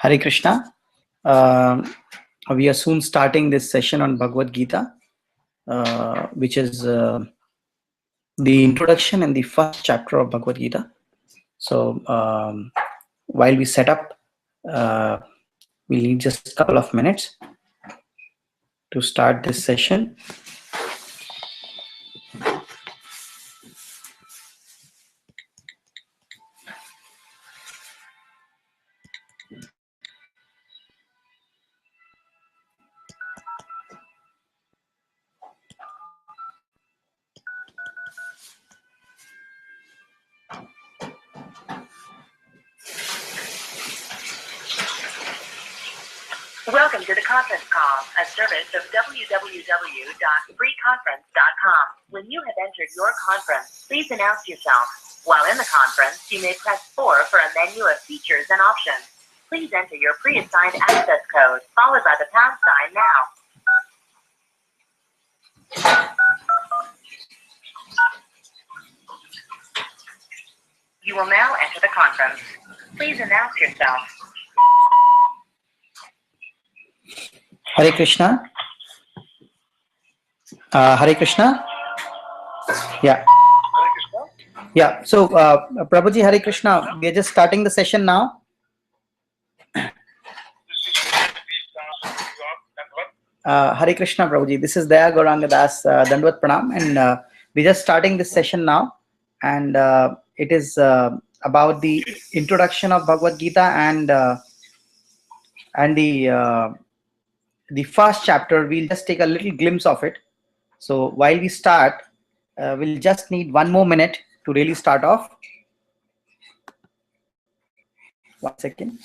Hare Krishna. We are soon starting this session on Bhagawad Gita, which is the introduction and the first chapter of Bhagawad Gita. So while we set up, we'll need just a couple of minutes to start this session. Welcome to the conference call, a service of www.freeconference.com. When you have entered your conference, please announce yourself. While in the conference, you may press 4 for a menu of features and options. Please enter your pre-assigned access code, followed by the pound sign now. You will now enter the conference. Please announce yourself. Hare Krishna. Hare Krishna. Yeah. Yeah. So, Prabhuji, Hare Krishna. We are just starting the session now. Hare Krishna, Prabhuji. This is Daya Gauranga Das, Dandvat Pranam, and we're just starting this session now. And it is about the introduction of Bhagavad Gita and the first chapter. We'll just take a little glimpse of it. So while we start, we'll just need one more minute to really start off. 1 second.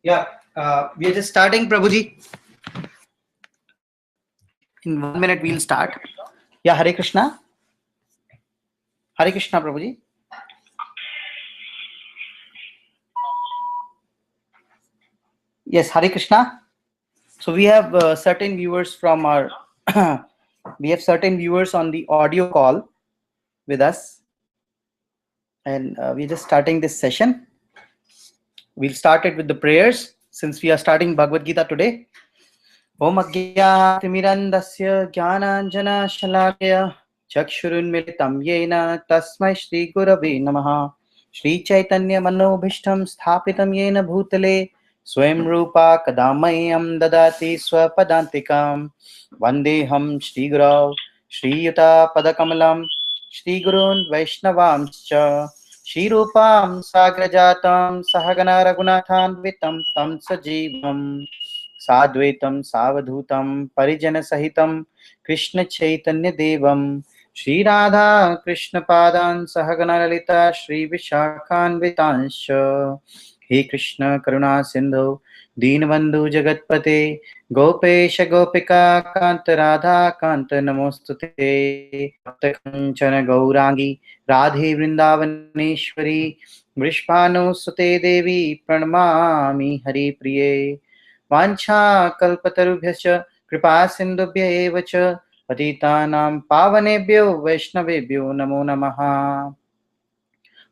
Yeah, we are just starting, Prabhuji. In 1 minute, we'll start. Yeah, Hare Krishna. Hare Krishna, Prabhuji. Yes, Hare Krishna. So we have certain viewers from our, we have certain viewers on the audio call with us. And we're just starting this session. We'll start it with the prayers since we are starting Bhagavad Gita today. Om Agyaatimirandasya Jnananjana Shalakaya Chakshurunmilitam Yena Tasmai Shri Gurave Namaha Shri Chaitanya Manobhishtam Sthapitam Yena Bhutale Swayam Rupa Kadamayam Dadati Swapadantikam Vandeham Shri Gurav Shri Yuta Padakamalam Shri Gurun Vaishnavamscha Shri Rupam Sagrajatam Sahagana Raghunathanvitam Tam Sajivam Sadvaitam Savadhutam Parijana Sahitam Krishna Chaitanya Devam Shri Radha Krishna Padan Sahagana Lalita Shri Vishakhan Vitansha He Krishna Karuna Sindhu Deenabandhu Jagatpate Gopesha Gopika Kanta Radha Kanta Namostute Kanchana Gaurangi Radhe Vrindavaneshwari Vrishpano Sute Devi Pranamami Hari Priye Vancha kalpatarubhyascha kripa sindubhya eva cha patitanam pavanebhyo vaishnavebhyo namo namaha.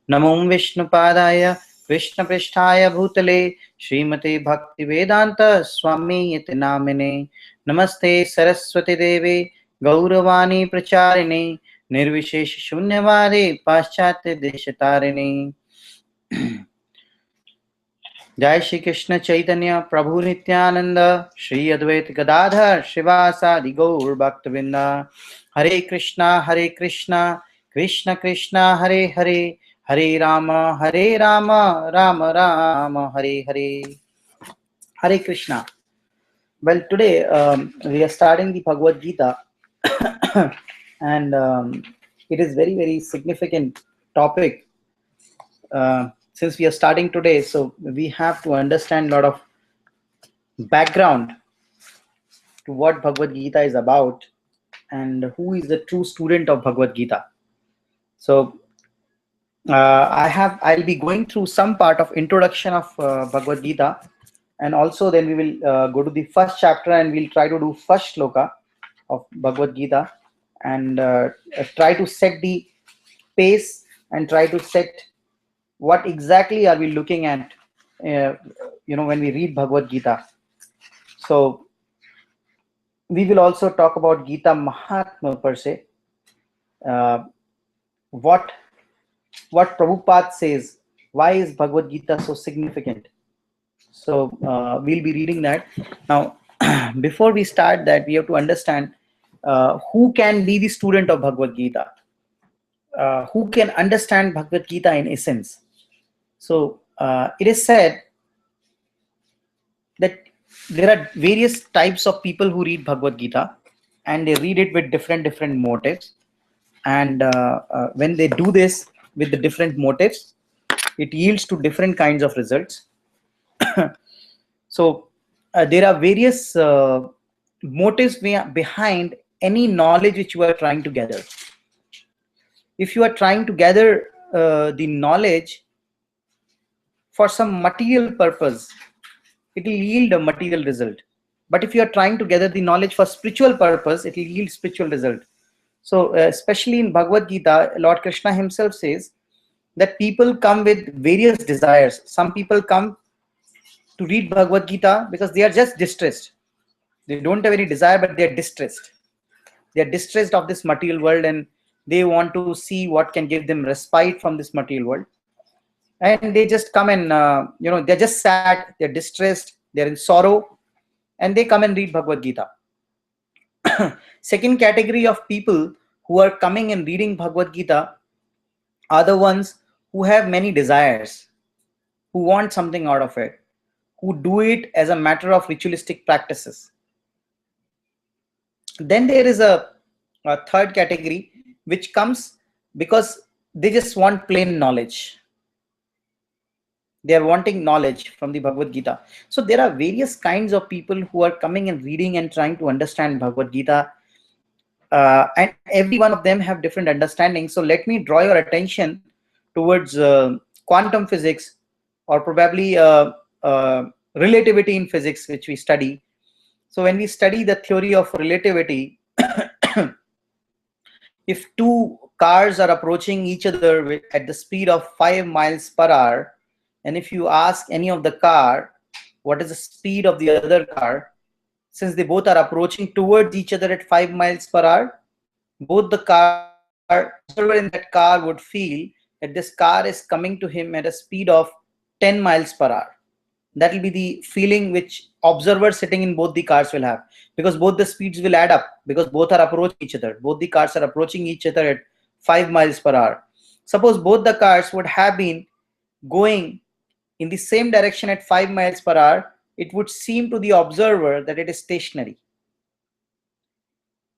Namo Vishnupadaya Vishnupristhaya Bhutale Srimate Bhaktivedanta Swami Iti Namine Namaste Saraswati Devi Gauravani Pracharine Nirvishesh Shunyavade Paschatya Deshatarine. Jai Shri Krishna Chaitanya Prabhu Nityananda Shri Advaita Gadadhar Shivasadi Gaur Bhaktavinda Hare Krishna Krishna Krishna Hare Hare Hare Rama Rama Rama Hare Hare. Hare Krishna. Well, today we are starting the Bhagavad Gita and it is very, very significant topic. Since we are starting today, so we have to understand a lot of background to what Bhagavad Gita is about and who is the true student of Bhagavad Gita. So I'll be going through some part of introduction of Bhagavad Gita, and also then we will go to the first chapter and we'll try to do first shloka of Bhagavad Gita, and try to set the pace and try to set what exactly are we looking at, when we read Bhagavad Gita. So we will also talk about Gita Mahatma per se, what Prabhupada says, why is Bhagavad Gita so significant. So we'll be reading that. Now, before we start that, we have to understand who can be the student of Bhagavad Gita, who can understand Bhagavad Gita in essence. So it is said that there are various types of people who read Bhagavad Gita, and they read it with different motives. And when they do this with the different motives, it yields to different kinds of results. So there are various motives behind any knowledge which you are trying to gather. If you are trying to gather the knowledge for some material purpose, it will yield a material result. But if you are trying to gather the knowledge for spiritual purpose, it will yield spiritual result. So especially in Bhagavad Gita, Lord Krishna himself says that people come with various desires. Some people come to read Bhagavad Gita because they are just distressed. They don't have any desire, but they are distressed. They are distressed of this material world, and they want to see what can give them respite from this material world. And they just come and, they're just sad, they're distressed, they're in sorrow, and they come and read Bhagavad Gita. Second category of people who are coming and reading Bhagavad Gita are the ones who have many desires, who want something out of it, who do it as a matter of ritualistic practices. Then there is a third category which comes because they just want plain knowledge. They are wanting knowledge from the Bhagavad Gita. So there are various kinds of people who are coming and reading and trying to understand Bhagavad Gita, and every one of them have different understandings. So let me draw your attention towards quantum physics, or probably relativity in physics, which we study. So when we study the theory of relativity, if two cars are approaching each other at the speed of 5 miles per hour, and if you ask any of the car what is the speed of the other car, since they both are approaching towards each other at 5 miles per hour, both the observer in that car would feel that this car is coming to him at a speed of 10 miles per hour. That will be the feeling which observers sitting in both the cars will have, because both the speeds will add up, because both are approaching each other. Both the cars are approaching each other at 5 miles per hour. Suppose both the cars would have been going in the same direction at 5 miles per hour, it would seem to the observer that it is stationary.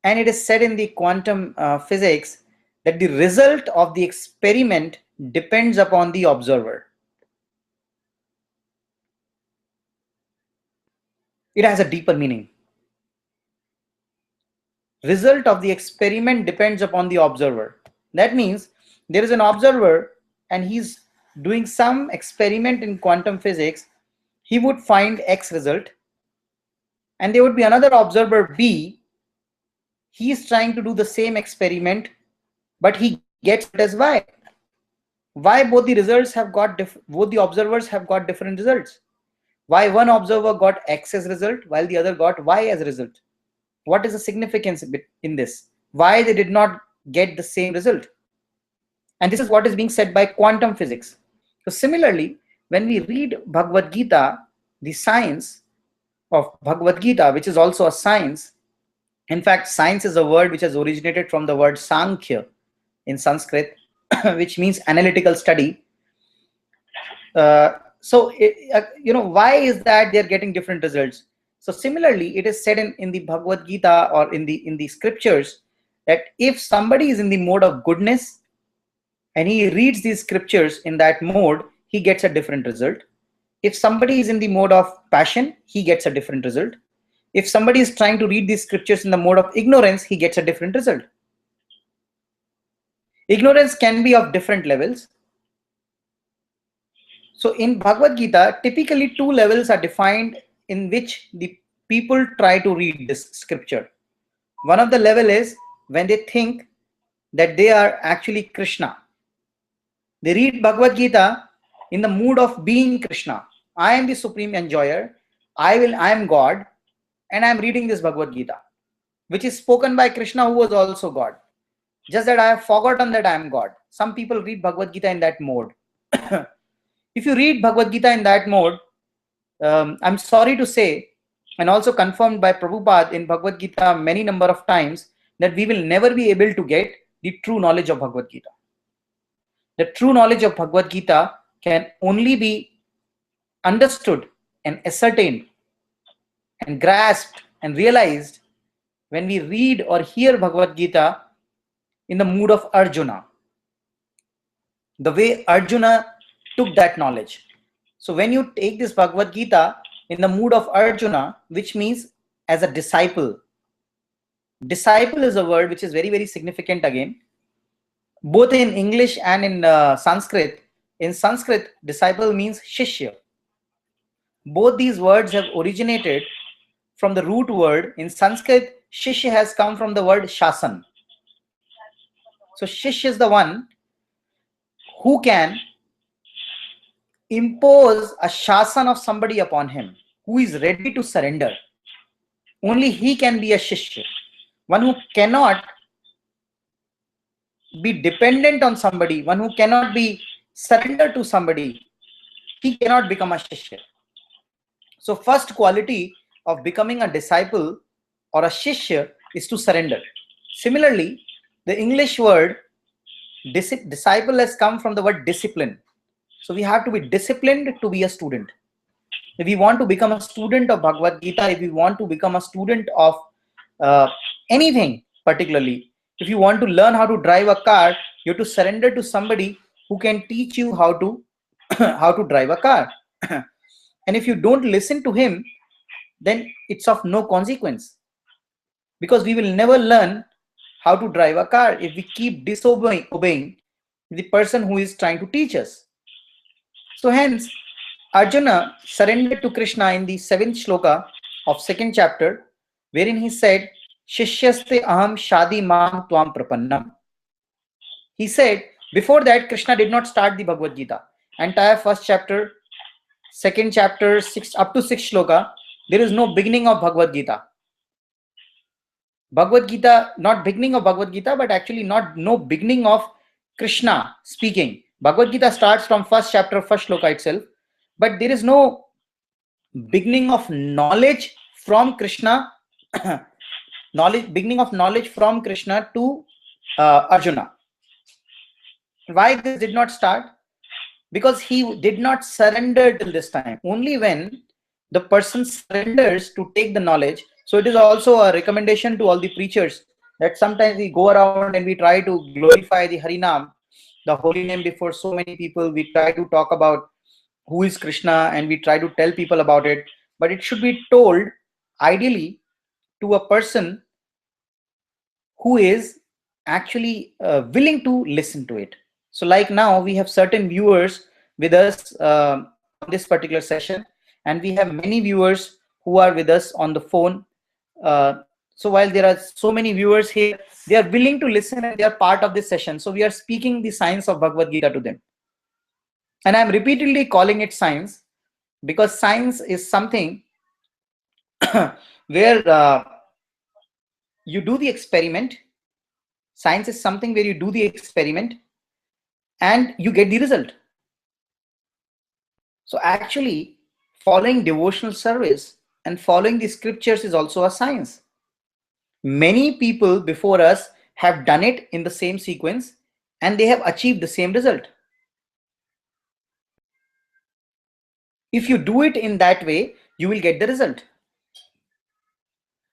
And it is said in the quantum physics that the result of the experiment depends upon the observer. It has a deeper meaning. Result of the experiment depends upon the observer. That means there is an observer and he's doing some experiment in quantum physics. He would find X result, and there would be another observer B. He is trying to do the same experiment, but he gets it as Y. Why both the results have got both the observers have got different results? Why one observer got X as result while the other got Y as a result? What is the significance in this? Why they did not get the same result? And this is what is being said by quantum physics. So similarly, when we read Bhagavad Gita, the science of Bhagavad Gita, which is also a science. In fact, science is a word which has originated from the word Sankhya in Sanskrit, which means analytical study. Why is that they're getting different results? So similarly, it is said in the Bhagavad Gita or in the scriptures that if somebody is in the mode of goodness and he reads these scriptures in that mode, he gets a different result. If somebody is in the mode of passion, he gets a different result. If somebody is trying to read these scriptures in the mode of ignorance, he gets a different result. Ignorance can be of different levels. So in Bhagavad Gita, typically two levels are defined in which the people try to read this scripture. One of the level is when they think that they are actually Krishna. They read Bhagavad Gita in the mood of being Krishna. I am the supreme enjoyer. I am God, and I am reading this Bhagavad Gita, which is spoken by Krishna, who was also God. Just that I have forgotten that I am God. Some people read Bhagavad Gita in that mode. If you read Bhagavad Gita in that mode, I'm sorry to say, and also confirmed by Prabhupada in Bhagavad Gita many number of times, that we will never be able to get the true knowledge of Bhagavad Gita. The true knowledge of Bhagavad Gita can only be understood and ascertained and grasped and realized when we read or hear Bhagavad Gita in the mood of Arjuna, the way Arjuna took that knowledge. So when you take this Bhagavad Gita in the mood of Arjuna, which means as a disciple, disciple is a word which is very, very significant again, both in English and in Sanskrit. In Sanskrit, disciple means shishya. Both these words have originated from the root word. In Sanskrit, shishya has come from the word shasan. So shishya is the one who can impose a shasan of somebody upon him, who is ready to surrender. Only he can be a shishya. One who cannot be dependent on somebody, one who cannot be surrendered to somebody, he cannot become a shishya. So first quality of becoming a disciple or a shishya is to surrender. Similarly, the English word disciple has come from the word discipline. So we have to be disciplined to be a student. If we want to become a student of Bhagavad Gita, if we want to become a student of anything particularly, if you want to learn how to drive a car, you have to surrender to somebody who can teach you how to how to drive a car. And if you don't listen to him, then it's of no consequence, because we will never learn how to drive a car if we keep obeying the person who is trying to teach us. So hence, Arjuna surrendered to Krishna in the 7th shloka of 2nd chapter, wherein he said, Shishyaste aham shadi mam tvam prapannam. He said, before that, Krishna did not start the Bhagavad Gita. Entire 1st chapter, 2nd chapter, 6 up to 6th shloka, there is no beginning of Bhagavad Gita. Bhagavad Gita, not beginning of Bhagavad Gita, but actually no beginning of Krishna speaking. Bhagavad Gita starts from 1st chapter, 1st shloka itself, but there is no beginning of knowledge from Krishna, beginning of knowledge from Krishna to Arjuna. Why this did not start? Because he did not surrender till this time. Only when the person surrenders to take the knowledge. So it is also a recommendation to all the preachers that sometimes we go around and we try to glorify the Harinam, the holy name, before so many people. We try to talk about who is Krishna and we try to tell people about it. But it should be told ideally to a person who is actually willing to listen to it. So like now we have certain viewers with us on this particular session, and we have many viewers who are with us on the phone. So while there are so many viewers here, they are willing to listen and they are part of this session. So we are speaking the science of Bhagavad Gita to them. And I'm repeatedly calling it science because science is something where you do the experiment. Science is something where you do the experiment and you get the result. So actually, following devotional service and following the scriptures is also a science. Many people before us have done it in the same sequence and they have achieved the same result. If you do it in that way, you will get the result.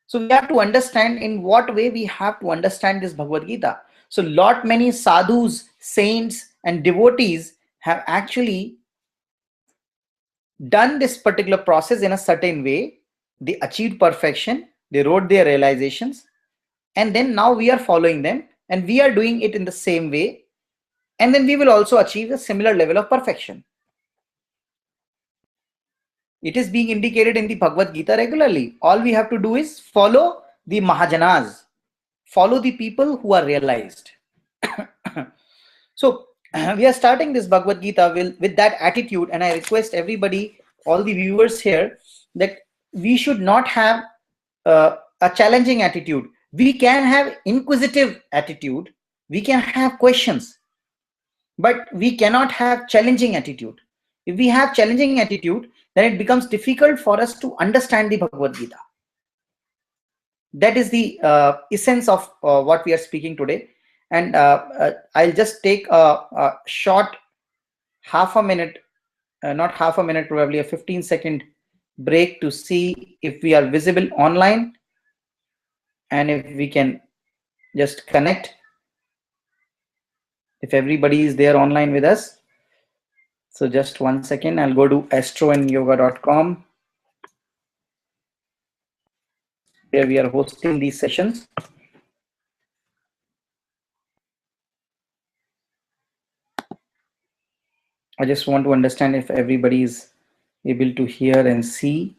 So we have to understand in what way we have to understand this Bhagavad Gita. So many sadhus, saints and devotees have actually done this particular process in a certain way, they achieved perfection, they wrote their realizations, and then now we are following them and we are doing it in the same way, and then we will also achieve a similar level of perfection. It is being indicated in the Bhagavad Gita regularly. All we have to do is follow the Mahajanas, follow the people who are realized. So we are starting this Bhagavad Gita with that attitude, and I request everybody, all the viewers here, that we should not have a challenging attitude. We can have inquisitive attitude, we can have questions, but we cannot have challenging attitude. If we have challenging attitude, then it becomes difficult for us to understand the Bhagavad Gita. That is the essence of what we are speaking today. And I'll just take a short half a minute, not half a minute, probably a 15-second break to see if we are visible online and if we can just connect, if everybody is there online with us. So just 1 second, I'll go to astroandyoga.com, where we are hosting these sessions. I just want to understand if everybody is able to hear and see.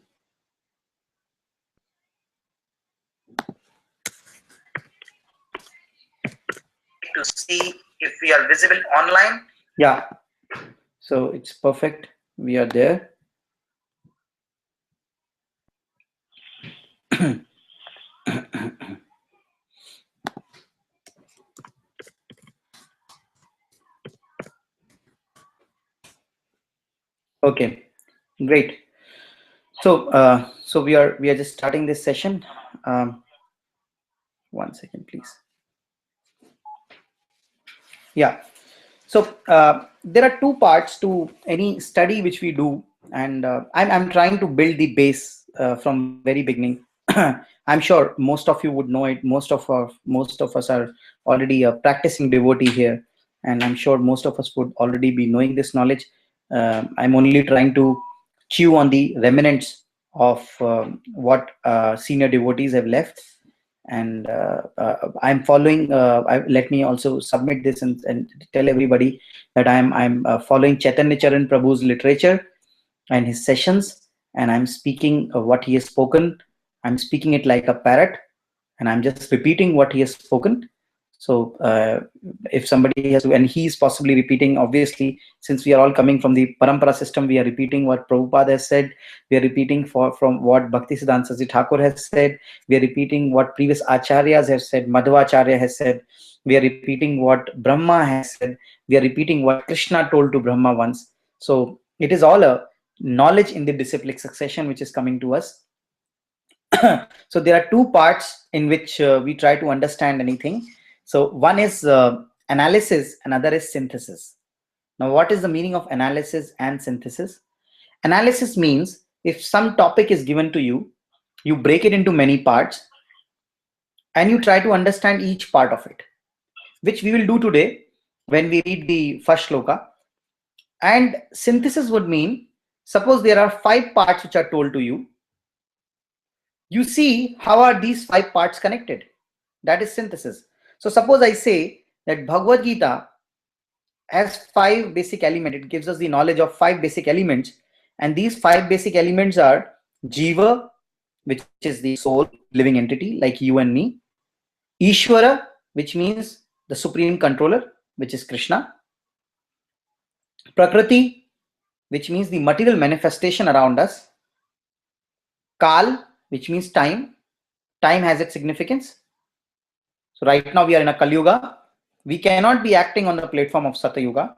To see if we are visible online. Yeah, so it's perfect. We are there. Okay, great. So so we are just starting this session. 1 second, please. Yeah. So there are two parts to any study which we do, and I'm trying to build the base from very beginning. I'm sure most of you would know it. Most of us are already a practicing devotee here, and I'm sure most of us would already be knowing this knowledge. I'm only trying to chew on the remnants of what senior devotees have left, and I'm following. Let me also submit this and tell everybody that I'm following Chaitanya Charan Prabhu's literature and his sessions, and I'm speaking what he has spoken. I'm speaking it like a parrot, and I'm just repeating what he has spoken. So if somebody has to, and he's possibly repeating, obviously, since we are all coming from the parampara system, we are repeating what Prabhupada has said. We are repeating from what Bhaktisiddhanta Saraswati Thakur has said. We are repeating what previous acharyas have said. Madhvacharya has said. We are repeating what Brahma has said. We are repeating what Krishna told to Brahma once. So it is all a knowledge in the disciplic succession which is coming to us. So there are two parts in which we try to understand anything. So one is analysis, another is synthesis. Now, what is the meaning of analysis and synthesis? Analysis means if some topic is given to you, you break it into many parts and you try to understand each part of it, which we will do today when we read the first shloka. And synthesis would mean, suppose there are 5 parts which are told to you. You see how are these 5 parts connected. That is synthesis. So suppose I say that Bhagavad Gita has 5 basic elements. It gives us the knowledge of 5 basic elements. And these 5 basic elements are Jiva, which is the soul, living entity like you and me. Ishvara, which means the supreme controller, which is Krishna. Prakriti, which means the material manifestation around us. Kal, which means time. Time has its significance. So right now we are in a Kali Yuga. We cannot be acting on the platform of Satyuga.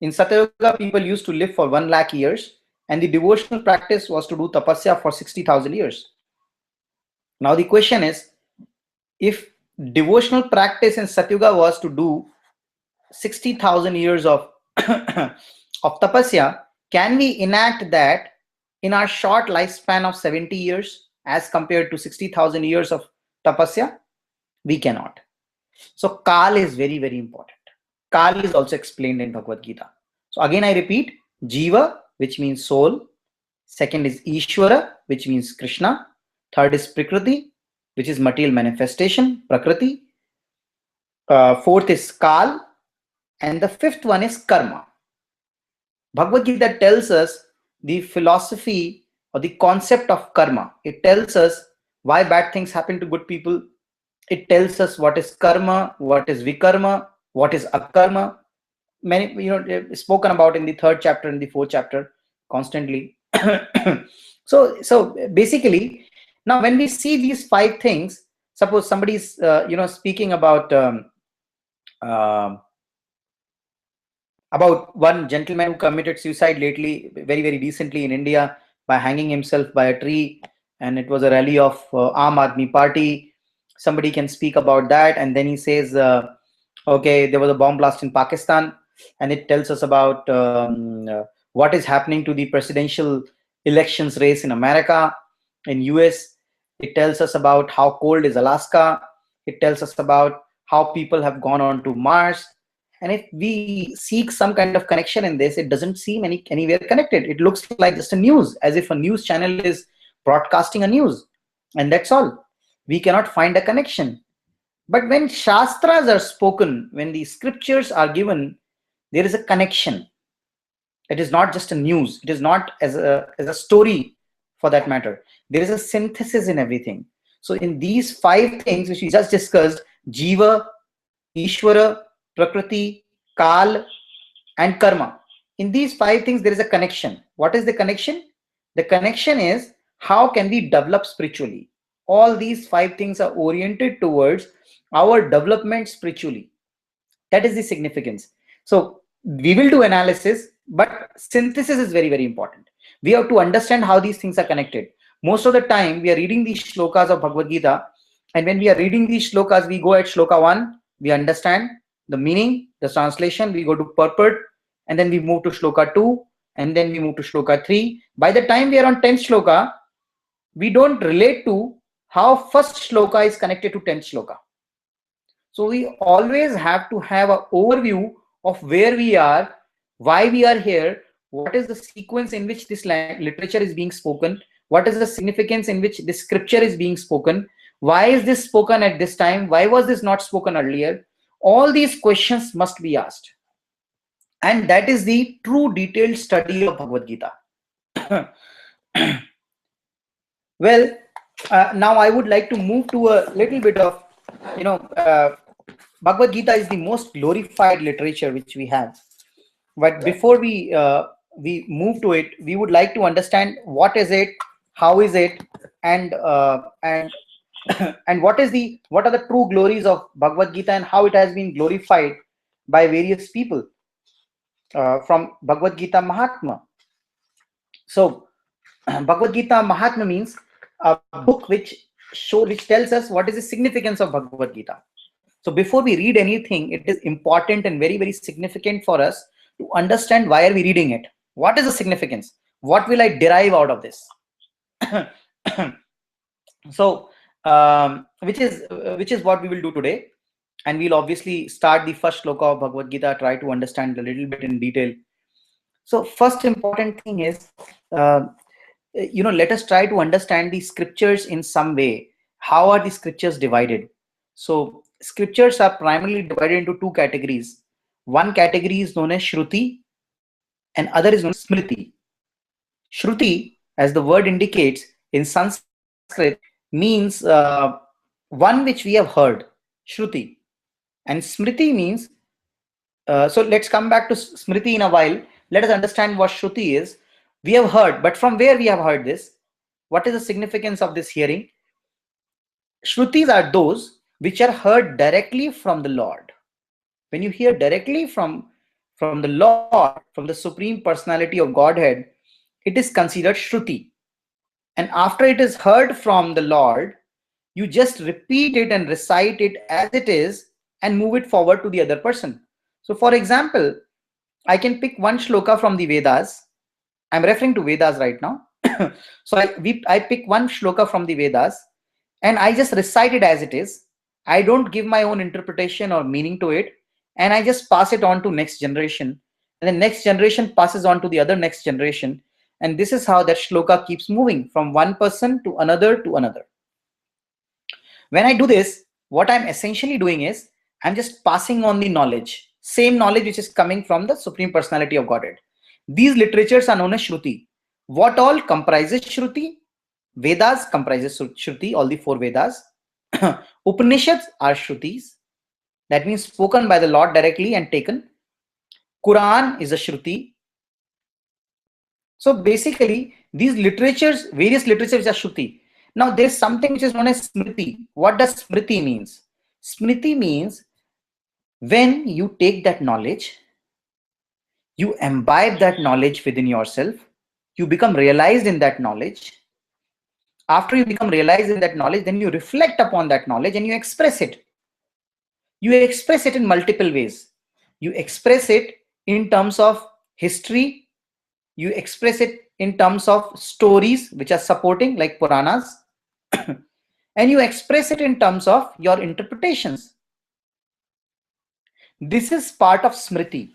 In Satyuga, people used to live for 1 lakh years, and the devotional practice was to do tapasya for 60,000 years. Now the question is, if devotional practice in Satyuga was to do 60,000 years of of tapasya, can we enact that in our short lifespan of 70 years as compared to 60,000 years of tapasya? We cannot. So Kal is very, very important. Kal is also explained in Bhagavad Gita. So again, I repeat, Jiva, which means soul, Second is Ishvara, which means Krishna. Third is Prakriti, which is material manifestation, Prakriti. Fourth is Kal. And the fifth one is Karma. Bhagavad Gita tells us the philosophy or the concept of karma. It tells us why bad things happen to good people. It tells us what is karma, what is vikarma, what is akarma. Many, spoken about in the third chapter and the fourth chapter constantly. So basically, now when we see these five things, suppose somebody is speaking about one gentleman who committed suicide lately, very, very recently in India, by hanging himself by a tree, and it was a rally of Aam Aadmi Party. Somebody can speak about that, and then he says, okay, there was a bomb blast in Pakistan, and it tells us about what is happening to the presidential elections race in America, in US. It tells us about how cold is Alaska. It tells us about how people have gone on to Mars. And if we seek some kind of connection in this, it doesn't seem anywhere connected. It looks like just a news, as if a news channel is broadcasting a news, and that's all. We cannot find a connection. But when Shastras are spoken, when the scriptures are given, there is a connection. It is not just a news. It is not as a story, for that matter. There is a synthesis in everything. So in these five things which we just discussed, Jiva, Ishvara, Prakriti, Kal, and Karma. In these five things, there is a connection. What is the connection? The connection is how can we develop spiritually. All these five things are oriented towards our development spiritually. That is the significance. So we will do analysis, but synthesis is very, very important. We have to understand how these things are connected. Most of the time, we are reading these shlokas of Bhagavad Gita, and when we are reading these shlokas, we go at shloka 1, we understand the meaning, the translation, we go to purport, and then we move to shloka 2, and then we move to shloka 3. By the time we are on 10th shloka, we don't relate to how first shloka is connected to 10th shloka. So we always have to have an overview of where we are, why we are here, what is the sequence in which this literature is being spoken, what is the significance in which this scripture is being spoken, why is this spoken at this time, why was this not spoken earlier. All these questions must be asked. And that is the true detailed study of Bhagavad Gita. Well, now I would like to move to a little bit of, Bhagavad Gita is the most glorified literature which we have. But before we move to it, we would like to understand what is it, how is it, and and what are the true glories of Bhagavad Gita and how it has been glorified by various people from Bhagavad Gita Mahatma. So Bhagavad Gita Mahatma means a book which tells us what is the significance of Bhagavad Gita. So before we read anything, it is important and very, very significant for us to understand why are we reading it. What is the significance? What will I derive out of this? So which is what we will do today. And we'll obviously start the first shloka of Bhagavad Gita, try to understand a little bit in detail. So first important thing is, let us try to understand the scriptures in some way. How are the scriptures divided? So scriptures are primarily divided into two categories. One category is known as Shruti and other is known as Smriti. Shruti, as the word indicates in Sanskrit, means one which we have heard, Shruti. And Smriti means, so let's come back to Smriti in a while. Let us understand what Shruti is. We have heard, but from where we have heard this? What is the significance of this hearing? Shrutis are those which are heard directly from the Lord. When you hear directly from the Lord, from the Supreme Personality of Godhead, it is considered Shruti. And after it is heard from the Lord, you just repeat it and recite it as it is and move it forward to the other person. So for example, I can pick one shloka from the Vedas. I'm referring to Vedas right now. So I pick one shloka from the Vedas and I just recite it as it is. I don't give my own interpretation or meaning to it, and I just pass it on to next generation. And the next generation passes on to the other next generation. And this is how that shloka keeps moving from one person to another to another. When I do this, what I'm essentially doing is I'm just passing on the knowledge, same knowledge which is coming from the Supreme Personality of Godhead. These literatures are known as Shruti. What all comprises Shruti? Vedas comprises Shruti, all the four Vedas. Upanishads are Shrutis. That means spoken by the Lord directly and taken. Quran is a Shruti. So basically, these literatures, various literatures are Shruti. Now there's something which is known as Smriti. What does Smriti means? Smriti means when you take that knowledge, you imbibe that knowledge within yourself, you become realized in that knowledge. After you become realized in that knowledge, then you reflect upon that knowledge and you express it. You express it in multiple ways. You express it in terms of history. You express it in terms of stories which are supporting, like Puranas. And you express it in terms of your interpretations. This is part of Smriti.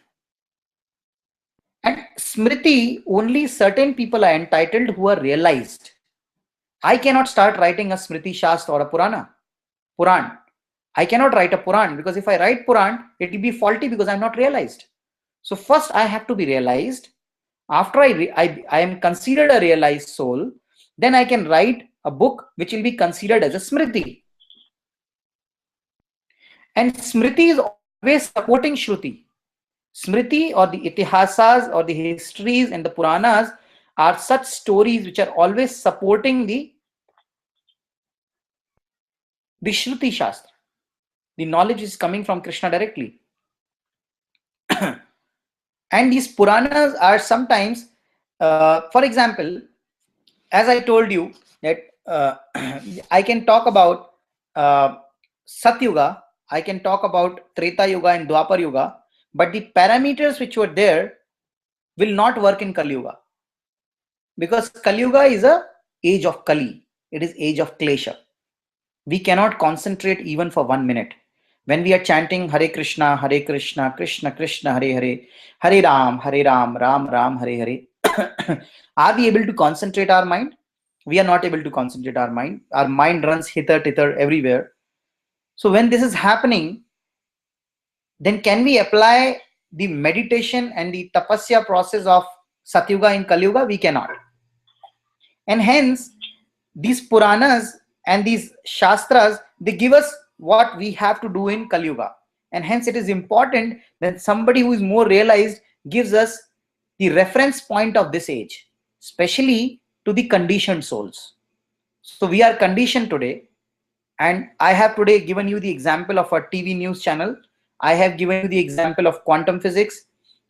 And Smriti, only certain people are entitled who are realized. I cannot start writing a Smriti Shastra or a Puran. I cannot write a Puran because if I write Puran, it will be faulty because I'm not realized. So first I have to be realized. After I am considered a realized soul, then I can write a book which will be considered as a Smriti. And Smriti is always supporting Shruti. Smriti or the Itihasas or the histories and the Puranas are such stories which are always supporting the Shruti Shastra. The knowledge is coming from Krishna directly. And these Puranas are sometimes, for example, as I told you that I can talk about Satyuga, I can talk about Treta Yuga and Dwapar Yuga, but the parameters which were there will not work in Kali Yuga. Because Kali Yuga is a age of Kali. It is age of Klesha. We cannot concentrate even for 1 minute. When we are chanting Hare Krishna, Krishna Krishna, Hare Hare, Hare Ram, Ram Ram, Hare Hare, are we able to concentrate our mind? We are not able to concentrate our mind. Our mind runs hither, thither, everywhere. So when this is happening, then can we apply the meditation and the tapasya process of Satyuga in Kali Yuga? We cannot. And hence, these Puranas and these Shastras, they give us what we have to do in Kali Yuga. And hence it is important that somebody who is more realized gives us the reference point of this age, especially to the conditioned souls. So we are conditioned today, and I have today given you the example of a TV news channel. I have given you the example of quantum physics.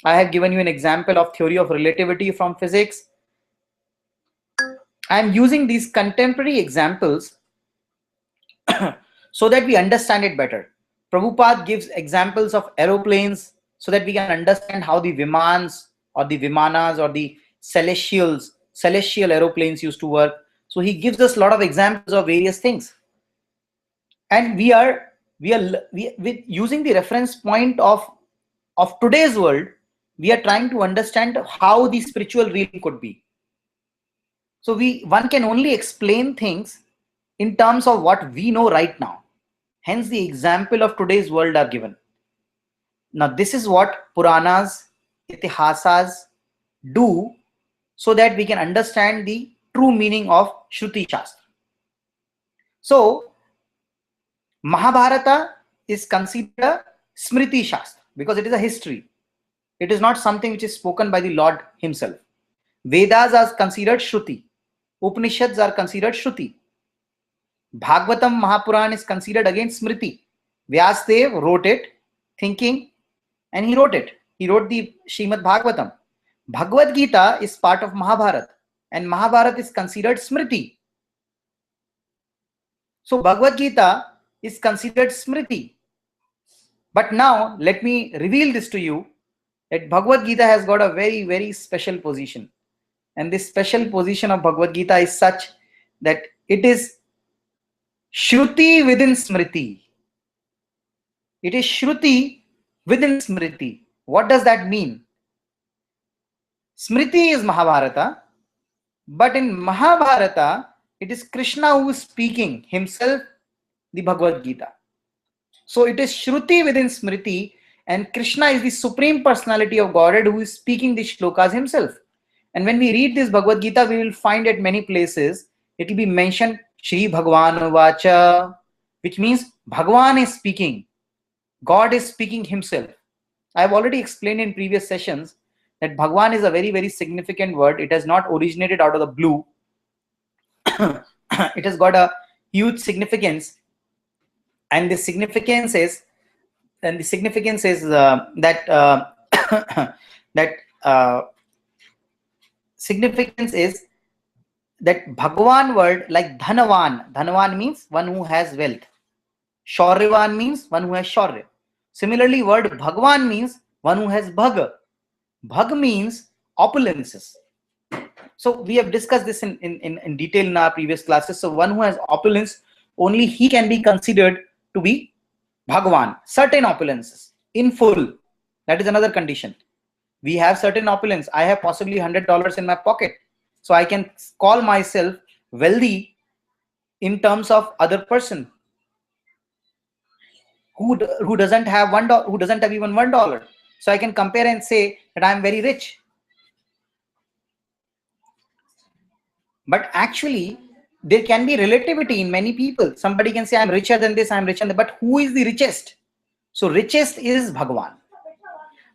I have given you an example of theory of relativity from physics. I am using these contemporary examples so that we understand it better. Prabhupada gives examples of aeroplanes so that we can understand how the Vimans or the Vimanas or the celestial aeroplanes used to work. So he gives us a lot of examples of various things. And we are with using the reference point of today's world, we are trying to understand how the spiritual realm could be. So one can only explain things in terms of what we know right now. Hence the example of today's world are given. Now this is what Puranas, Itihasas do so that we can understand the true meaning of Shruti Shastra. So Mahabharata is considered a Smriti Shastra because it is a history. It is not something which is spoken by the Lord himself. Vedas are considered Shruti. Upanishads are considered Shruti. Bhagavatam Mahapuran is considered again Smriti. Vyasdev wrote it thinking and he wrote it. He wrote the Srimad Bhagavatam. Bhagawad Gita is part of Mahabharata and Mahabharata is considered Smriti. So Bhagavad Gita is considered Smriti. But now let me reveal this to you that Bhagavad Gita has got a very, very special position. And this special position of Bhagavad Gita is such that it is Shruti within Smriti. It is Shruti within Smriti. What does that mean? Smriti is Mahabharata But in Mahabharata, it is Krishna who is speaking himself the Bhagavad Gita. So it is Shruti within Smriti, and Krishna is the Supreme Personality of Godhead who is speaking the shlokas himself. And when we read this Bhagavad Gita, we will find at many places, it will be mentioned Shri Bhagavan Vacha, which means Bhagavan is speaking. God is speaking himself. I have already explained in previous sessions that Bhagavan is a very, very significant word. It has not originated out of the blue. It has got a huge significance, and the significance is that that significance is that Bhagavan word, like Dhanavan means one who has wealth. Shauryavan means one who has Shaurya. Similarly, word Bhagavan means one who has Bhaga. Bhag means opulences. So we have discussed this in detail in our previous classes. So one who has opulence, only he can be considered to be Bhagavan. Certain opulences in full. That is another condition. We have certain opulence. I have possibly $100 in my pocket. So I can call myself wealthy in terms of other person who doesn't have $1, who doesn't have even $1. So I can compare and say that I am very rich. But actually, there can be relativity in many people. Somebody can say, I'm richer than this, I'm richer than that. But who is the richest? So richest is Bhagavan.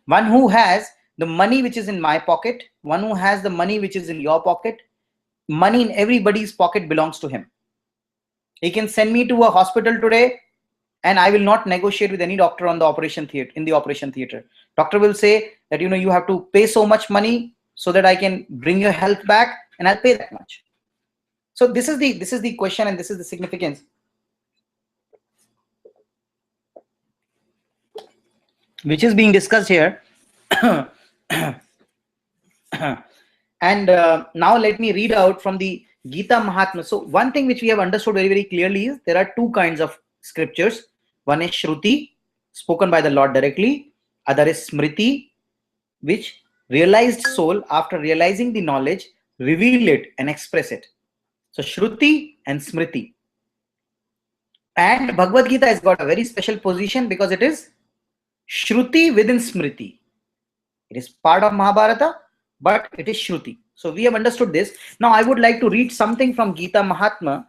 One who has the money which is in my pocket, one who has the money which is in your pocket, money in everybody's pocket belongs to him. He can send me to a hospital today, and I will not negotiate with any doctor on the operation theater. In the operation theater, doctor will say that you have to pay so much money so that I can bring your health back, and I'll pay that much. So this is the question, and this is the significance which is being discussed here. And now let me read out from the Gita Mahatma. So one thing which we have understood very, very clearly is there are two kinds of scriptures. One is Shruti, spoken by the Lord directly. Other is Smriti, which realized soul, after realizing the knowledge, reveal it and express it. So Shruti and Smriti. And Bhagavad Gita has got a very special position because it is Shruti within Smriti. It is part of Mahabharata, but it is Shruti. So we have understood this. Now I would like to read something from Gita Mahatma.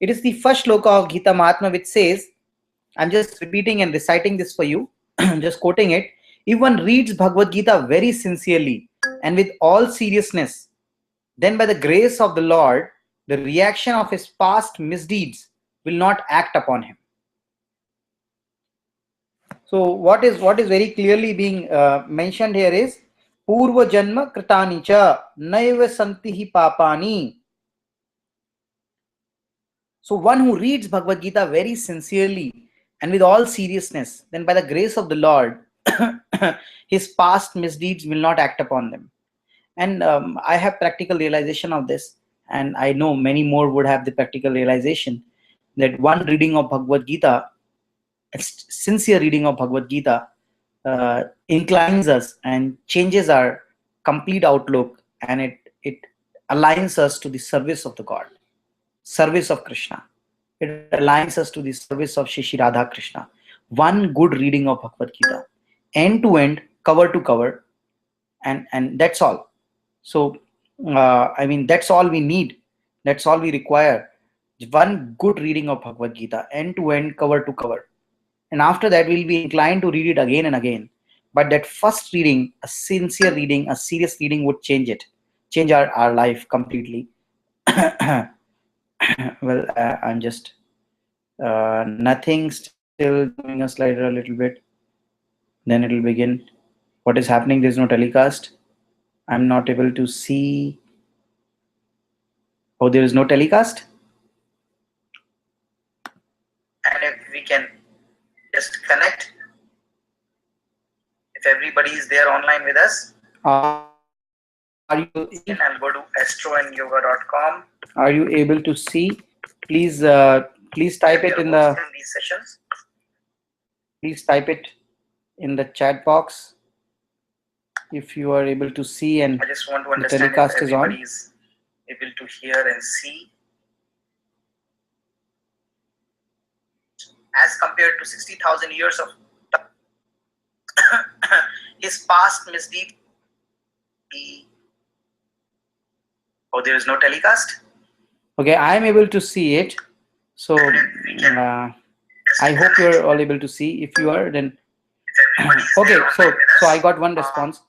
It is the first shloka of Gita Mahatma, which says, I'm just repeating and reciting this for you, just quoting it. If one reads Bhagavad Gita very sincerely and with all seriousness, then by the grace of the Lord, the reaction of his past misdeeds will not act upon him. So what is very clearly being mentioned here is Purva Janma Kritani cha Naiva Santihi Papani. So one who reads Bhagavad Gita very sincerely and with all seriousness, then by the grace of the Lord, his past misdeeds will not act upon them. And I have practical realization of this, and I know many more would have the practical realization that one reading of Bhagavad Gita, a sincere reading of Bhagavad Gita, inclines us and changes our complete outlook, and it aligns us to the service of the God, service of Krishna. It aligns us to the service of Shri Radha Krishna. One good reading of Bhagavad Gita, end to end, cover to cover, and that's all. So I mean, that's all we need, that's all we require. One good reading of Bhagavad Gita, end to end, cover to cover, and after that we'll be inclined to read it again and again. But that first reading, a sincere reading, a serious reading, would change our life completely. Well, I'm just nothing, still giving a slider a little bit, then it will begin. What is happening? There's no telecast. I'm not able to see. Oh, there is no telecast. And if we can just connect, if everybody is there online with us, are you? I'll go to astroandyoga.com. Are you able to see? Please type it in the these sessions. Please type it in the chat box if you are able to see, and I just want to understand the telecast is on. able to hear and see, as compared to 60,000 years of his past misdeed. Oh, there is no telecast? Okay, I am able to see it. So I hope you're all able to see. If you are, then okay. So I got one response.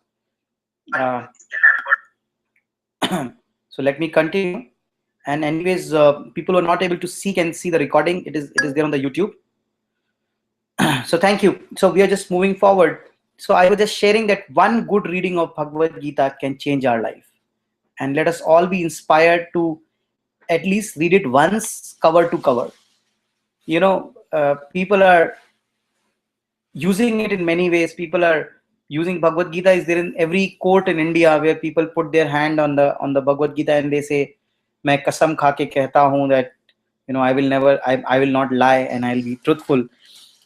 So let me continue. And anyways, people who are not able to see can see the recording. It is there on the YouTube. So thank you. So we are just moving forward. So I was just sharing that one good reading of Bhagavad Gita can change our life, and let us all be inspired to at least read it once, cover to cover. People are using it in many ways. People are using Bhagavad Gita. Is there in every court in India where people put their hand on the Bhagavad Gita and they say, "मैं कसम खा के कहता हूँ that I will not lie and I'll be truthful."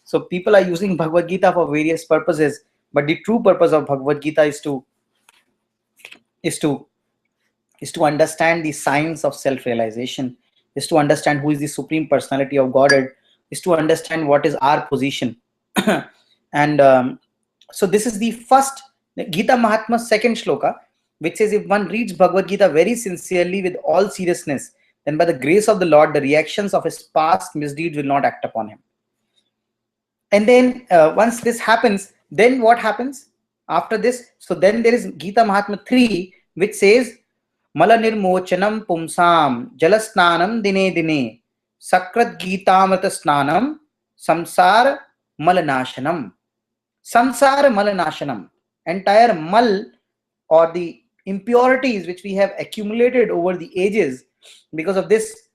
So people are using Bhagavad Gita for various purposes, but the true purpose of Bhagavad Gita is to understand the science of self-realization, is to understand who is the supreme personality of Godhead, is to understand what is our position. And so this is the first Gita Mahatma second shloka, which says, if one reads Bhagavad Gita very sincerely with all seriousness, then by the grace of the Lord, the reactions of his past misdeeds will not act upon him. And then once this happens, then what happens after this? So then there is Gita Mahatma 3, which says, Mala nirmochanam pumsam jalasnanam dine dine sakrat gitamrata snanam samsar malanashanam. Samsara malanashanam. Entire mal, or the impurities which we have accumulated over the ages because of this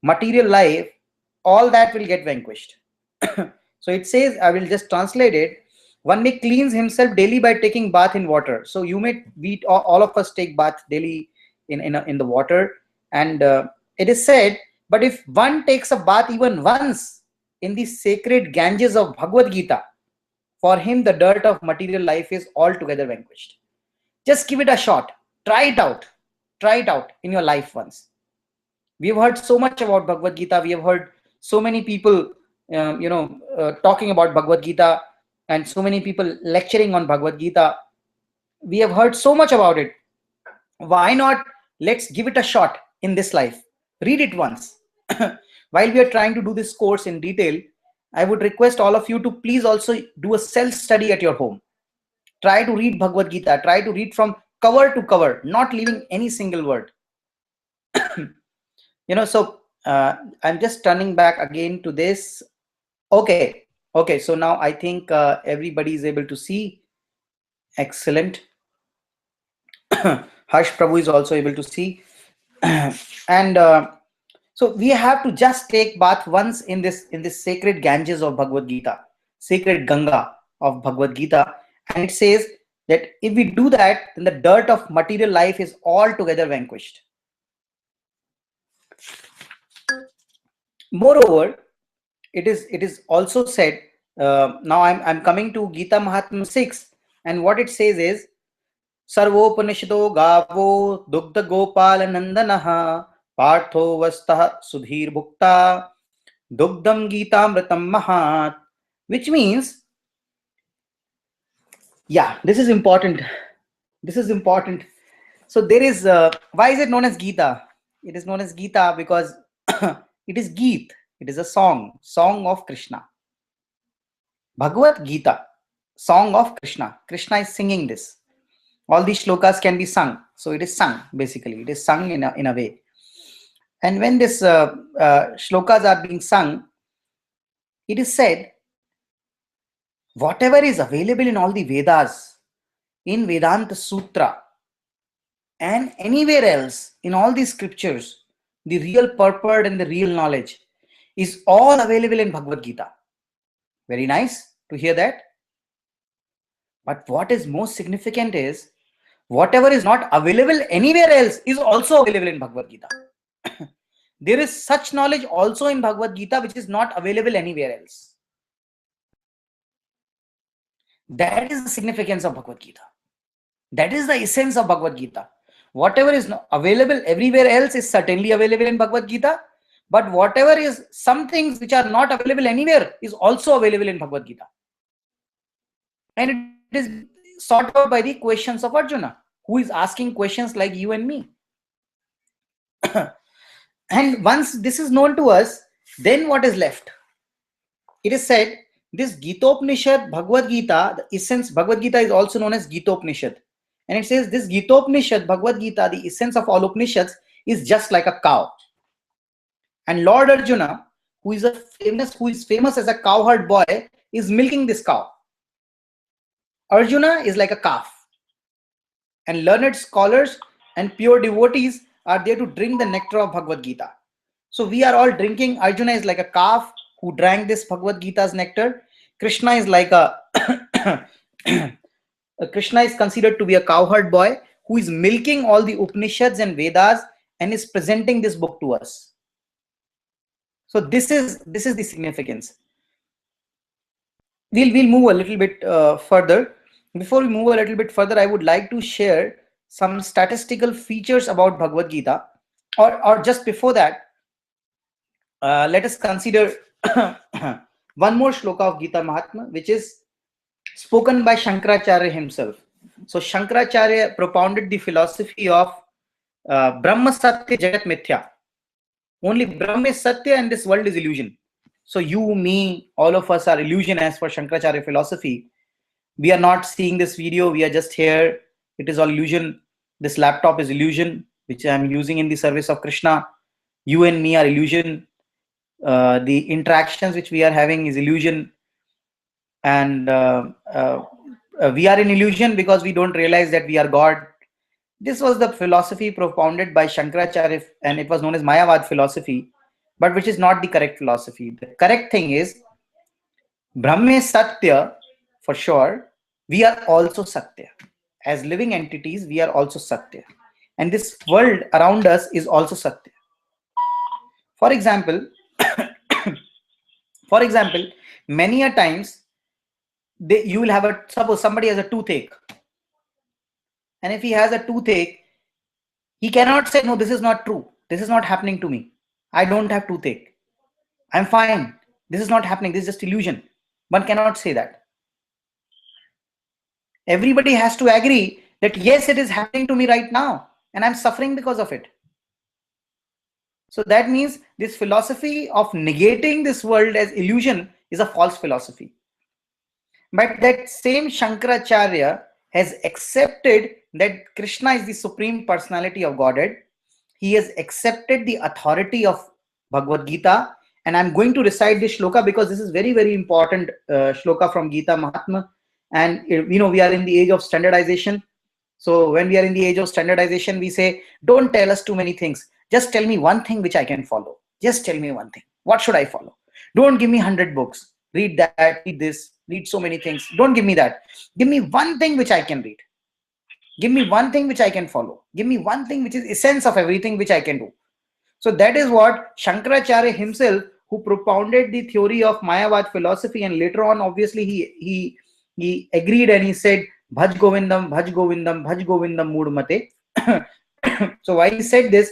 material life, all that will get vanquished. So it says, I will just translate it. One may cleanse himself daily by taking bath in water. So you may, all of us take bath daily in the water, and it is said, but if one takes a bath even once in the sacred Ganges of Bhagavad Gita, for him the dirt of material life is altogether vanquished. Just give it a shot. Try it out in your life once. We have heard so much about Bhagavad Gita. We have heard so many people talking about Bhagavad Gita, and so many people lecturing on Bhagavad Gita. We have heard so much about it. Why not? Let's give it a shot in this life. Read it once. While we are trying to do this course in detail, I would request all of you to please also do a self-study at your home. Try to read Bhagavad Gita. Try to read from cover to cover, not leaving any single word. So I'm just turning back again to this. Okay. So now I think everybody is able to see. Excellent. Harsh Prabhu is also able to see. And so we have to just take bath once in this sacred Ganges of Bhagavad Gita, sacred Ganga of Bhagavad Gita. And it says that if we do that, then the dirt of material life is altogether vanquished. Moreover, it is also said, now I'm coming to Gita Mahatma 6, and what it says is, Sarvopanishado gavo dugdha gopal nandanaha partho vastah sudhir bhukta dugdam gitamritam mahat, which means, yeah, this is important. So there is, why is it known as Gita? It is known as Gita because it is Geet. It is a song of Krishna. Bhagavad Gita, song of Krishna. Krishna is singing this. All these shlokas can be sung. So it is sung, basically. It is sung in a way. And when this shlokas are being sung, it is said, whatever is available in all the Vedas, in Vedanta Sutra, and anywhere else in all these scriptures, the real purport and the real knowledge is all available in Bhagavad Gita. Very nice to hear that. But what is most significant is, whatever is not available anywhere else is also available in Bhagavad Gita. There is such knowledge also in Bhagavad Gita which is not available anywhere else. That is the significance of Bhagavad Gita. That is the essence of Bhagavad Gita. Whatever is available everywhere else is certainly available in Bhagavad Gita, but whatever is some things which are not available anywhere is also available in Bhagavad Gita. And it is sought out by the questions of Arjuna, who is asking questions like you and me. And once this is known to us, then what is left? It is said, this Gitopnishad, Bhagavad Gita, the essence, Bhagavad Gita is also known as Gitopnishad. And it says this Gitopnishad, Bhagavad Gita, the essence of all Upanishads, is just like a cow. And Lord Arjuna, who is famous as a cowherd boy, is milking this cow. Arjuna is like a calf. And learned scholars and pure devotees are there to drink the nectar of Bhagavad Gita. So we are all drinking. Arjuna is like a calf who drank this Bhagavad Gita's nectar. Krishna is like a Krishna is considered to be a cowherd boy who is milking all the Upanishads and Vedas and is presenting this book to us. So this is the significance. We'll move a little bit further. Before we move a little bit further, I would like to share some statistical features about Bhagavad Gita. Or just before that, let us consider one more shloka of Gita Mahatma, which is spoken by Shankaracharya himself. So Shankaracharya propounded the philosophy of Brahma Satya Jagat Mithya. Only Brahma is Satya and this world is illusion. So you, me, all of us are illusion as per Shankaracharya philosophy. We are not seeing this video. We are just here. It is all illusion. This laptop is illusion, which I am using in the service of Krishna. You and me are illusion. The interactions which we are having is illusion. And we are in illusion because we don't realize that we are God. This was the philosophy propounded by Shankaracharya, and it was known as Mayavad philosophy, but which is not the correct philosophy. The correct thing is Brahma is Satya, for sure. We are also Satya. As living entities, we are also Satya. And this world around us is also Satya. For example, many a times you will have suppose somebody has a toothache. And if he has a toothache, he cannot say, no, this is not true. This is not happening to me. I don't have toothache. I'm fine. This is not happening. This is just illusion. One cannot say that. Everybody has to agree that yes, it is happening to me right now and I'm suffering because of it. So that means this philosophy of negating this world as illusion is a false philosophy. But that same Shankaracharya has accepted that Krishna is the supreme personality of Godhead. He has accepted the authority of Bhagavad Gita. And I'm going to recite this shloka because this is very, very important shloka from Gita Mahatma. And we are in the age of standardization. So when we are in the age of standardization, we say, don't tell us too many things. Just tell me one thing which I can follow. Just tell me one thing. What should I follow? Don't give me 100 books. Read that, read this, read so many things. Don't give me that. Give me one thing which I can read. Give me one thing which I can follow. Give me one thing which is essence of everything which I can do. So that is what Shankaracharya himself, who propounded the theory of Mayavad philosophy, and later on, obviously, he agreed and he said, Bhaj Govindam, Bhaj Govindam, Bhaj Govindam Mudmate. So why he said this,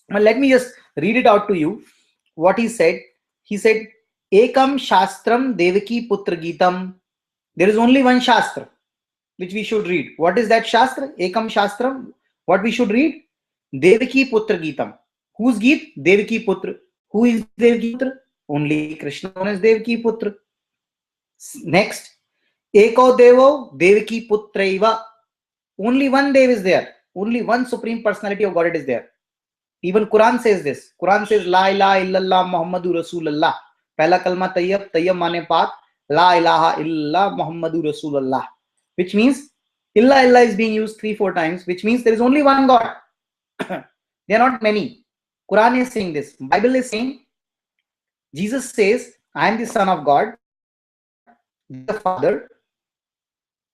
well, let me just read it out to you. What he said, Ekam Shastram Devaki Putra Gitam. There is only one Shastra which we should read. What is that Shastra? Ekam Shastram. What we should read? Devaki Putra Gitam. Whose Geet? Devaki Putra. Who is Devaki Putra? Only Krishna known as Devaki Putra. Next, Eko Devo Devaki Putraiva. Only one Dev is there. Only one supreme personality of Godhead is there. Even Quran says this. Quran says, La ilaha illallah Muhammadu Rasulullah. Pehla kalma tayyab, tayyab mane pak. La ilaha illallah Muhammadu Rasulullah. Which means, illah is being used 3-4 times, which means there is only one God. There are not many. Quran is saying this. Bible is saying, Jesus says, I am the Son of God, the Father,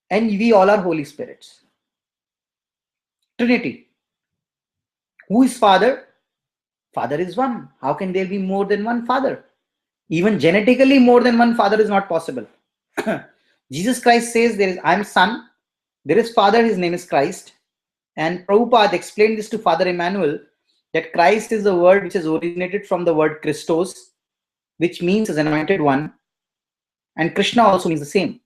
and we all are Holy Spirits. Trinity. Who is Father? Father is one. How can there be more than one Father? Even genetically, more than one Father is not possible. Jesus Christ says, I am Son. There is Father, his name is Christ. And Prabhupada explained this to Father Emmanuel, that Christ is the word which has originated from the word Christos, which means as anointed one, and Krishna also means the same.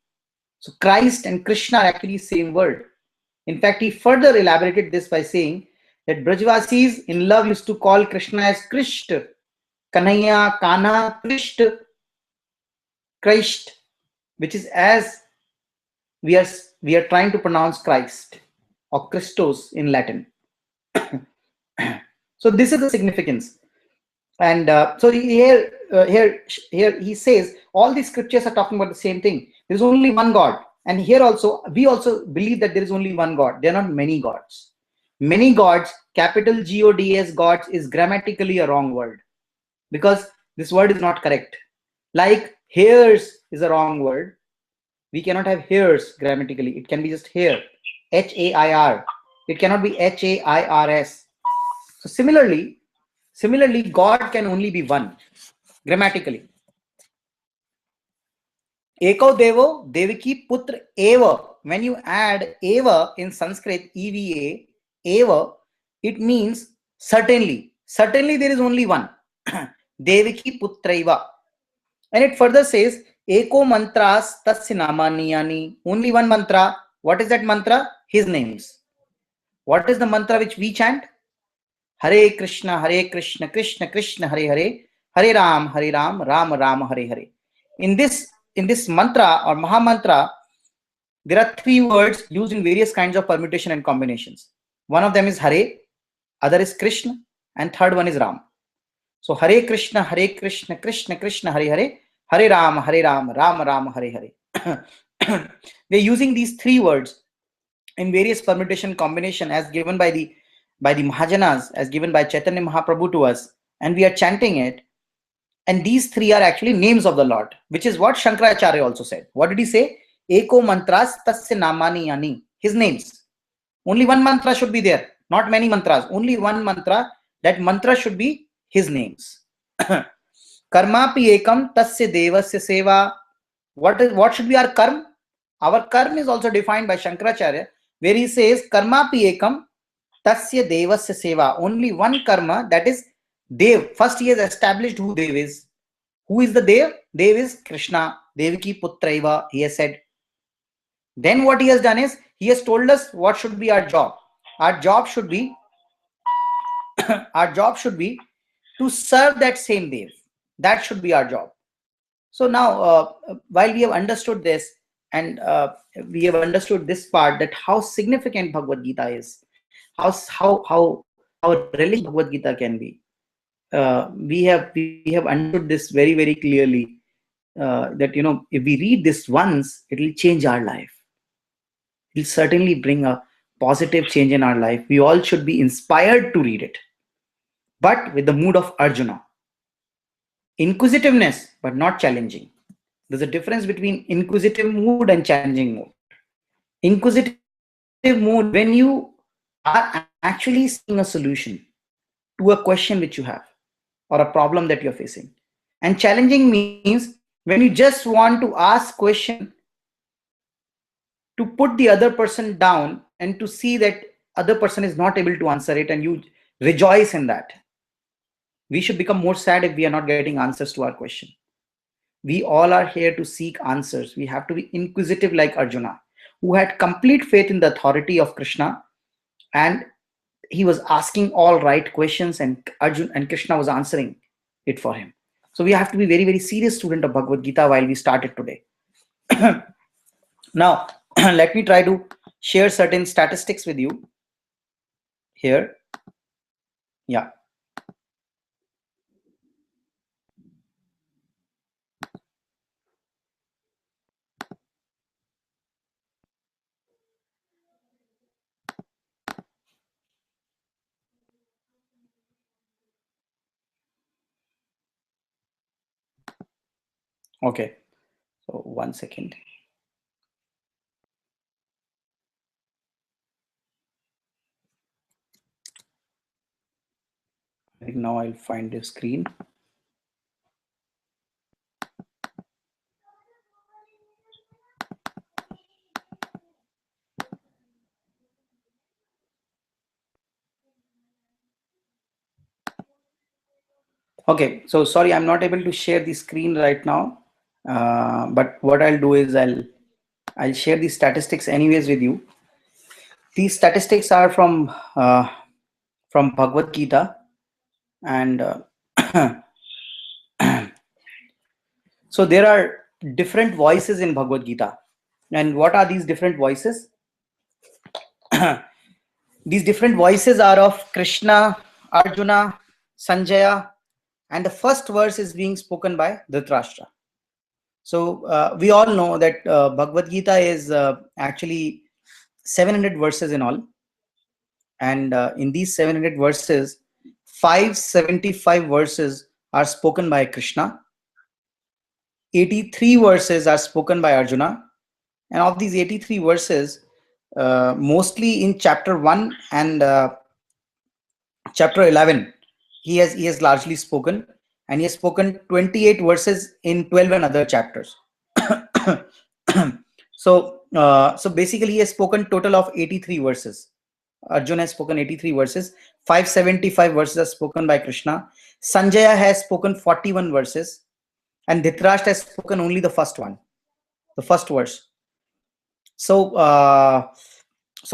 So Christ and Krishna are actually same word. In fact, he further elaborated this by saying that Brajvasis in love used to call Krishna as Krisht, Kanhaiya, Kana, Krisht, Christ, which is as we are trying to pronounce Christ or Christos in Latin. So this is the significance. And so here he says all these scriptures are talking about the same thing. There is only one God. And here also, we also believe that there is only one God. There are not many gods. Many gods, capital Gods, gods, is grammatically a wrong word, because this word is not correct. Like hairs is a wrong word. We cannot have hairs grammatically. It can be just hair, Hair. It cannot be Hairs. So similarly, God can only be one grammatically. Eko Devo Devaki Putra Eva. When you add Eva in Sanskrit, EVA, Eva, it means certainly. Certainly there is only one. Devaki Putraiva. And it further says, Eko mantras tasya namaniyani. Only one mantra. What is that mantra? His names. What is the mantra which we chant? Hare Krishna, Krishna Krishna, Hare Hare, Hare Ram, Ram Ram, Hare Hare. In this mantra or Maha Mantra, there are three words used in various kinds of permutation and combinations. One of them is Hare, other is Krishna, and third one is Ram. So Hare Krishna, Krishna Krishna, Hare Hare, Hare Ram, Ram Ram, Hare Hare. We are using these three words in various permutation combination as given by the Mahajanas, as given by Chaitanya Mahaprabhu to us, and we are chanting it. And these three are actually names of the Lord, which is what Shankaracharya also said. What did he say? Eko mantras tasya namani yani. His names. Only one mantra should be there, not many mantras. Only one mantra. That mantra should be his names. Karmapi ekam tasya devasya seva. What should be our karma? Our karma is also defined by Shankaracharya, where he says karmapi ekam tasya devasya seva. Only one karma, that is Dev. First he has established who Dev is. Who is the Dev? Dev is Krishna, Devaki Putraiva, he has said. Then what he has done is, he has told us what should be our job. Our job should be to serve that same Dev. That should be our job. So now, while we have understood this, and we have understood this part, that how significant Bhagavad Gita is, how relevant Bhagavad Gita can be, we have understood this very, very clearly. That if we read this once, it will change our life. It will certainly bring a positive change in our life. We all should be inspired to read it, but with the mood of Arjuna. Inquisitiveness, but not challenging. There's a difference between inquisitive mood and challenging mood. Inquisitive mood, when you are actually seeing a solution to a question which you have or a problem that you're facing. And challenging means when you just want to ask question to put the other person down and to see that other person is not able to answer it, and you rejoice in that. We should become more sad if we are not getting answers to our question. We all are here to seek answers. We have to be inquisitive like Arjuna, who had complete faith in the authority of Krishna, and he was asking all right questions, and Arjuna and Krishna was answering it for him. So we have to be very, very serious student of Bhagavad Gita while we started today. Now, let me try to share certain statistics with you here. Yeah. Okay. So 1 second. I think now I'll find the screen. Okay, so sorry, I'm not able to share the screen right now. But what I'll do is I'll share the statistics anyways with you. These statistics are from Bhagavad Gita, and so there are different voices in Bhagavad Gita. And what are these different voices? These different voices are of Krishna, Arjuna, Sanjaya, and the first verse is being spoken by Dhritarashtra. So we all know that Bhagavad Gita is actually 700 verses in all, and in these 700 verses, 575 verses are spoken by Krishna, 83 verses are spoken by Arjuna, and of these 83 verses, mostly in chapter 1 and chapter 11, he has largely spoken, and he has spoken 28 verses in 12 and other chapters. So basically he has spoken total of 83 verses. Arjuna has spoken 83 verses. 575 verses are spoken by Krishna. Sanjaya has spoken 41 verses, and Dhritarashtra has spoken only the first one, the first verse. So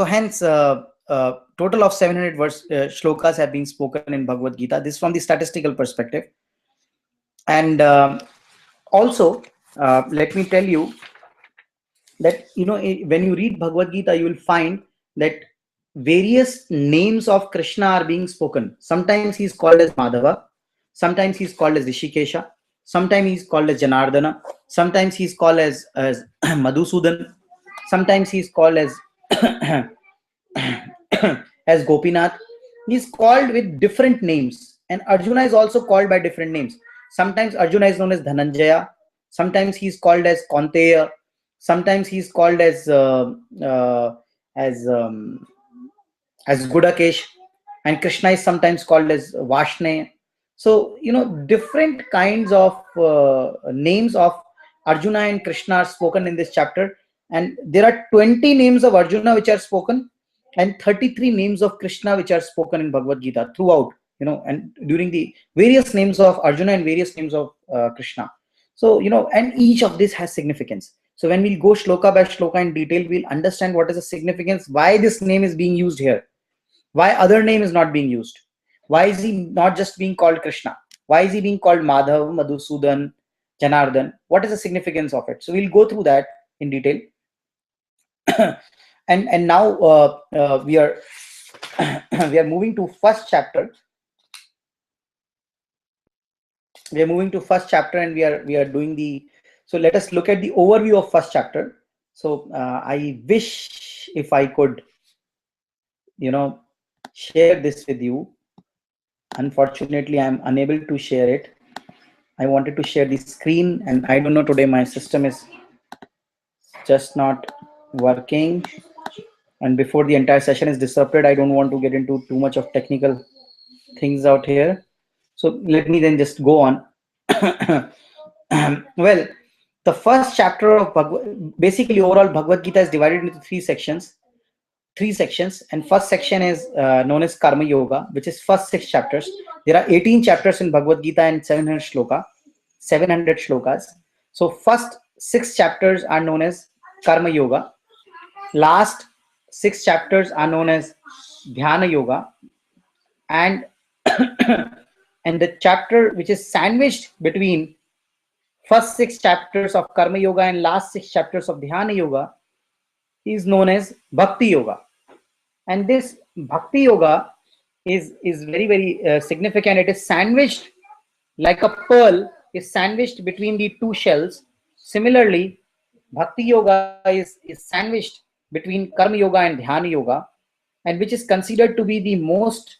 hence total of 700 shlokas have been spoken in Bhagavad Gita. This from the statistical perspective. And also let me tell you that when you read Bhagavad Gita, you will find that various names of Krishna are being spoken. Sometimes he is called as Madhava, sometimes he is called as Rishikesha, sometimes he is called as Janardana, sometimes he is called as Madhusudan, sometimes he is called as as Gopinath. He is called with different names, and Arjuna is also called by different names. Sometimes Arjuna is known as Dhananjaya, sometimes he is called as Kaunteya, sometimes he is called as as um, as Gudakesh, and Krishna is sometimes called as Vashne. So different kinds of names of Arjuna and Krishna are spoken in this chapter, and there are 20 names of Arjuna which are spoken, and 33 names of Krishna which are spoken in Bhagavad Gita throughout. And during the various names of Arjuna and various names of Krishna. So and each of this has significance. So when we'll go shloka by shloka in detail, we'll understand what is the significance, why this name is being used here, why other name is not being used, why is he not just being called Krishna, why is he being called Madhav, Madhusudan, Janardhan, what is the significance of it. So we'll go through that in detail. and now we are we are moving to first chapter. We are moving to first chapter, and we are doing the, so let us look at the overview of first chapter. So I wish if I could share this with you. Unfortunately, I'm unable to share it. I wanted to share the screen, and I don't know, today my system is just not working, and before the entire session is disrupted, I don't want to get into too much of technical things out here. So let me then just go on. Well, the first chapter of basically overall Bhagavad Gita is divided into three sections, and first section is known as Karma Yoga, which is first 6 chapters. There are 18 chapters in Bhagavad Gita and 700 shlokas. So first 6 chapters are known as Karma Yoga, last 6 chapters are known as Dhyana Yoga, and and the chapter which is sandwiched between first 6 chapters of Karma Yoga and last 6 chapters of Dhyana Yoga is known as Bhakti Yoga. And this Bhakti Yoga is very, very significant. It is sandwiched like a pearl is sandwiched between the 2 shells. Similarly, Bhakti Yoga is sandwiched between Karma Yoga and Dhyana Yoga, and which is considered to be the most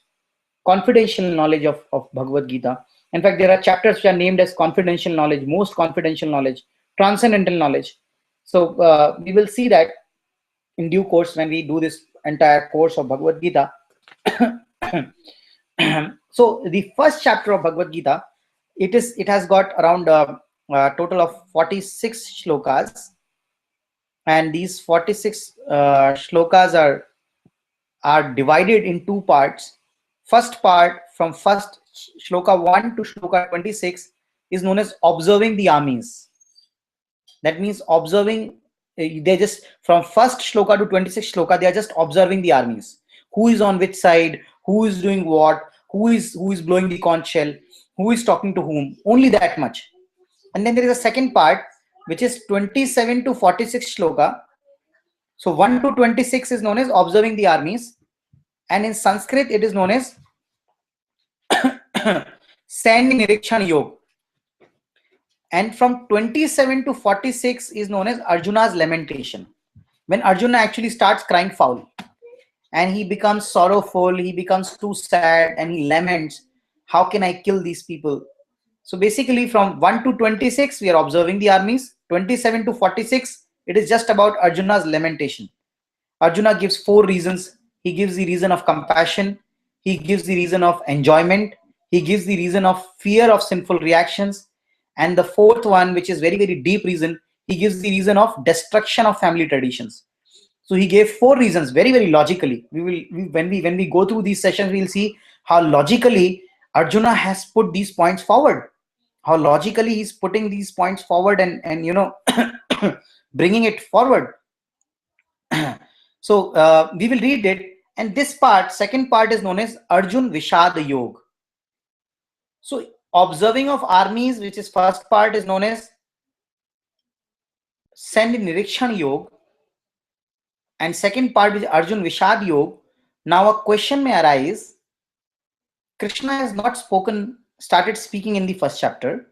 confidential knowledge of Bhagavad Gita. In fact, there are chapters which are named as confidential knowledge, most confidential knowledge, transcendental knowledge. So we will see that in due course when we do this entire course of Bhagavad Gita. So the first chapter of Bhagavad Gita, it has got around a total of 46 shlokas, and these 46 shlokas are divided in 2 parts. first part from first shloka 1 to shloka 26 is known as observing the armies. That means observing, they just from first shloka to 26 shloka, they are just observing the armies. Who is on which side, who is doing what, who is blowing the conch shell, who is talking to whom, only that much. And then there is a second part which is 27 to 46 shloka. So 1 to 26 is known as observing the armies, and in Sanskrit it is known as Sand Nirikshan Yoga. And from 27 to 46 is known as Arjuna's lamentation. When Arjuna actually starts crying foul and he becomes sorrowful, he becomes too sad and he laments, how can I kill these people? So basically from 1 to 26, we are observing the armies. 27 to 46, it is just about Arjuna's lamentation. Arjuna gives 4 reasons. He gives the reason of compassion. He gives the reason of enjoyment. He gives the reason of fear of sinful reactions. And the fourth one, which is very, very deep reason, he gives the reason of destruction of family traditions. So he gave 4 reasons very, very logically. When we go through these sessions, we'll see how logically Arjuna has put these points forward. How logically he's putting these points forward and bringing it forward. So we will read it. And this part, second part, is known as Arjun Vishad Yoga. So observing of armies, which is first part, is known as Sand Nirikshan Yoga. And second part is Arjun Vishad Yoga. Now a question may arise. Krishna has not started speaking in the first chapter.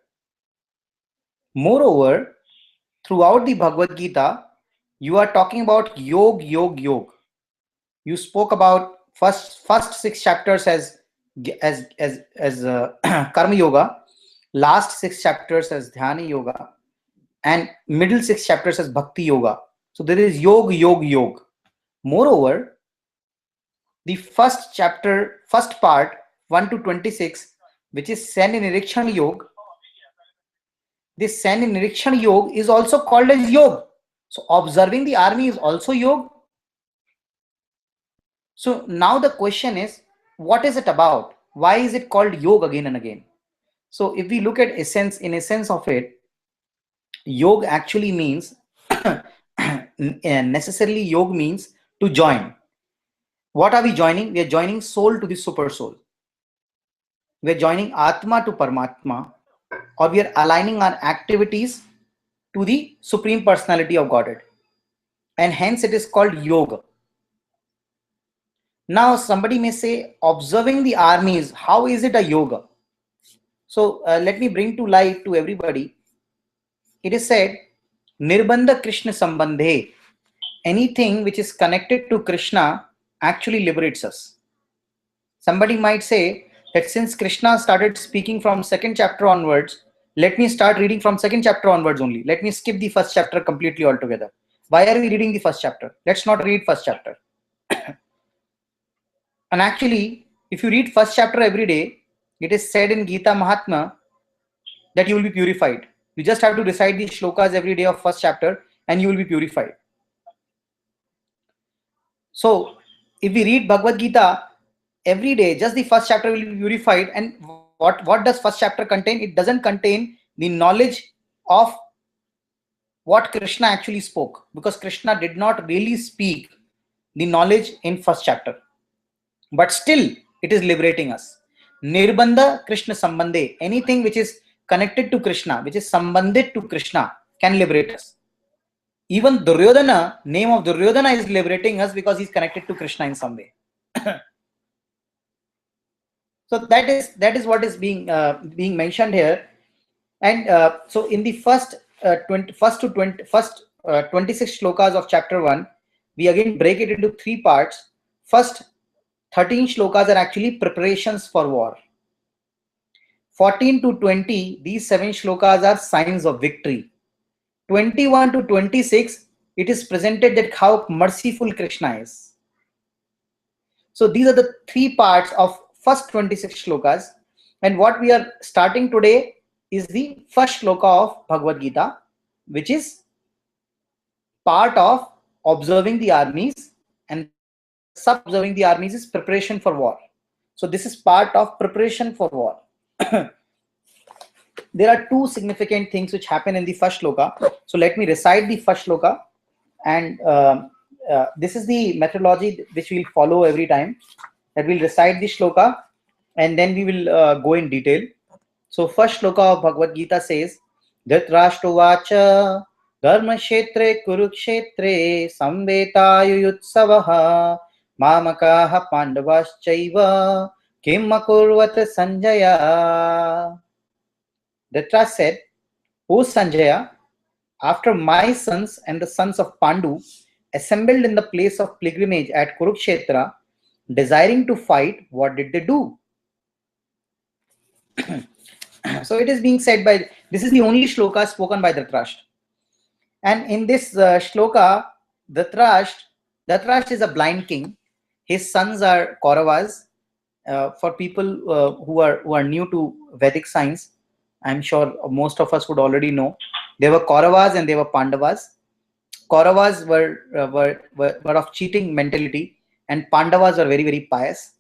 Moreover, throughout the Bhagavad Gita, you are talking about yog. You spoke about first 6 chapters as karma yoga, last 6 chapters as dhyana yoga, and middle 6 chapters as bhakti yoga. So there is yog. Moreover, the first chapter, first part 1 to 26, which is Sand Nirikshan Yoga, this Sand Nirikshan Yoga is also called as yoga. So observing the army is also yoga. So now the question is, what is it about? Why is it called yoga again and again? So if we look at essence of it, yoga actually means necessarily yoga means to join. What are we joining? We are joining soul to the super soul. We are joining Atma to Paramatma, or we are aligning our activities to the Supreme Personality of Godhead. And hence it is called yoga. Now somebody may say, observing the armies, how is it a yoga? So let me bring to light to everybody. It is said, Nirbandha Krishna Sambandhe. Anything which is connected to Krishna actually liberates us. Somebody might say that since Krishna started speaking from second chapter onwards, let me start reading from second chapter onwards only. Let me skip the first chapter completely altogether. Why are we reading the first chapter? Let's not read first chapter. And actually, if you read first chapter every day, it is said in Gita Mahatma that you will be purified. You just have to recite the shlokas every day of first chapter and you will be purified. So if we read Bhagavad Gita every day, just the first chapter will be purified. And what does first chapter contain? It doesn't contain the knowledge of what Krishna actually spoke, because Krishna did not really speak the knowledge in first chapter. But still, it is liberating us. Nirbandha Krishna Sambandhe. Anything which is connected to Krishna, which is sambandhit to Krishna, can liberate us. Even Duryodhana, name of Duryodhana is liberating us because he's connected to Krishna in some way. So that is what is being mentioned here. And so in the first 26 shlokas of chapter 1, we again break it into 3 parts. First 13 shlokas are actually preparations for war. 14 to 20, these 7 shlokas are signs of victory. 21 to 26, it is presented that how merciful Krishna is. So these are the 3 parts of first 26 shlokas. And what we are starting today is the first shloka of Bhagavad Gita, which is part of observing the armies, and sub observing the armies is preparation for war. So this is part of preparation for war. There are two significant things which happen in the first shloka. So let me recite the first shloka, and this is the methodology which we'll follow every time. That we'll recite the shloka, and then we will go in detail. So first shloka of Bhagavad Gita says, Dhritarashtravacha dharma kshetre kurukshetre samvetayuyutsavaha mamakaha pandavaschaiva kim akurvat Sanjaya. Dhritarashtra said, O Sanjaya, after my sons and the sons of Pandu assembled in the place of pilgrimage at Kurukshetra, desiring to fight, what did they do? So it is being said by, this is the only shloka spoken by Dhritarashtra. And in this shloka, Dhritarashtra is a blind king. His sons are Kauravas. For people who are new to Vedic science, I'm sure most of us would already know. There were Kauravas and there were Pandavas. Kauravas were of cheating mentality, and Pandavas were very, very pious.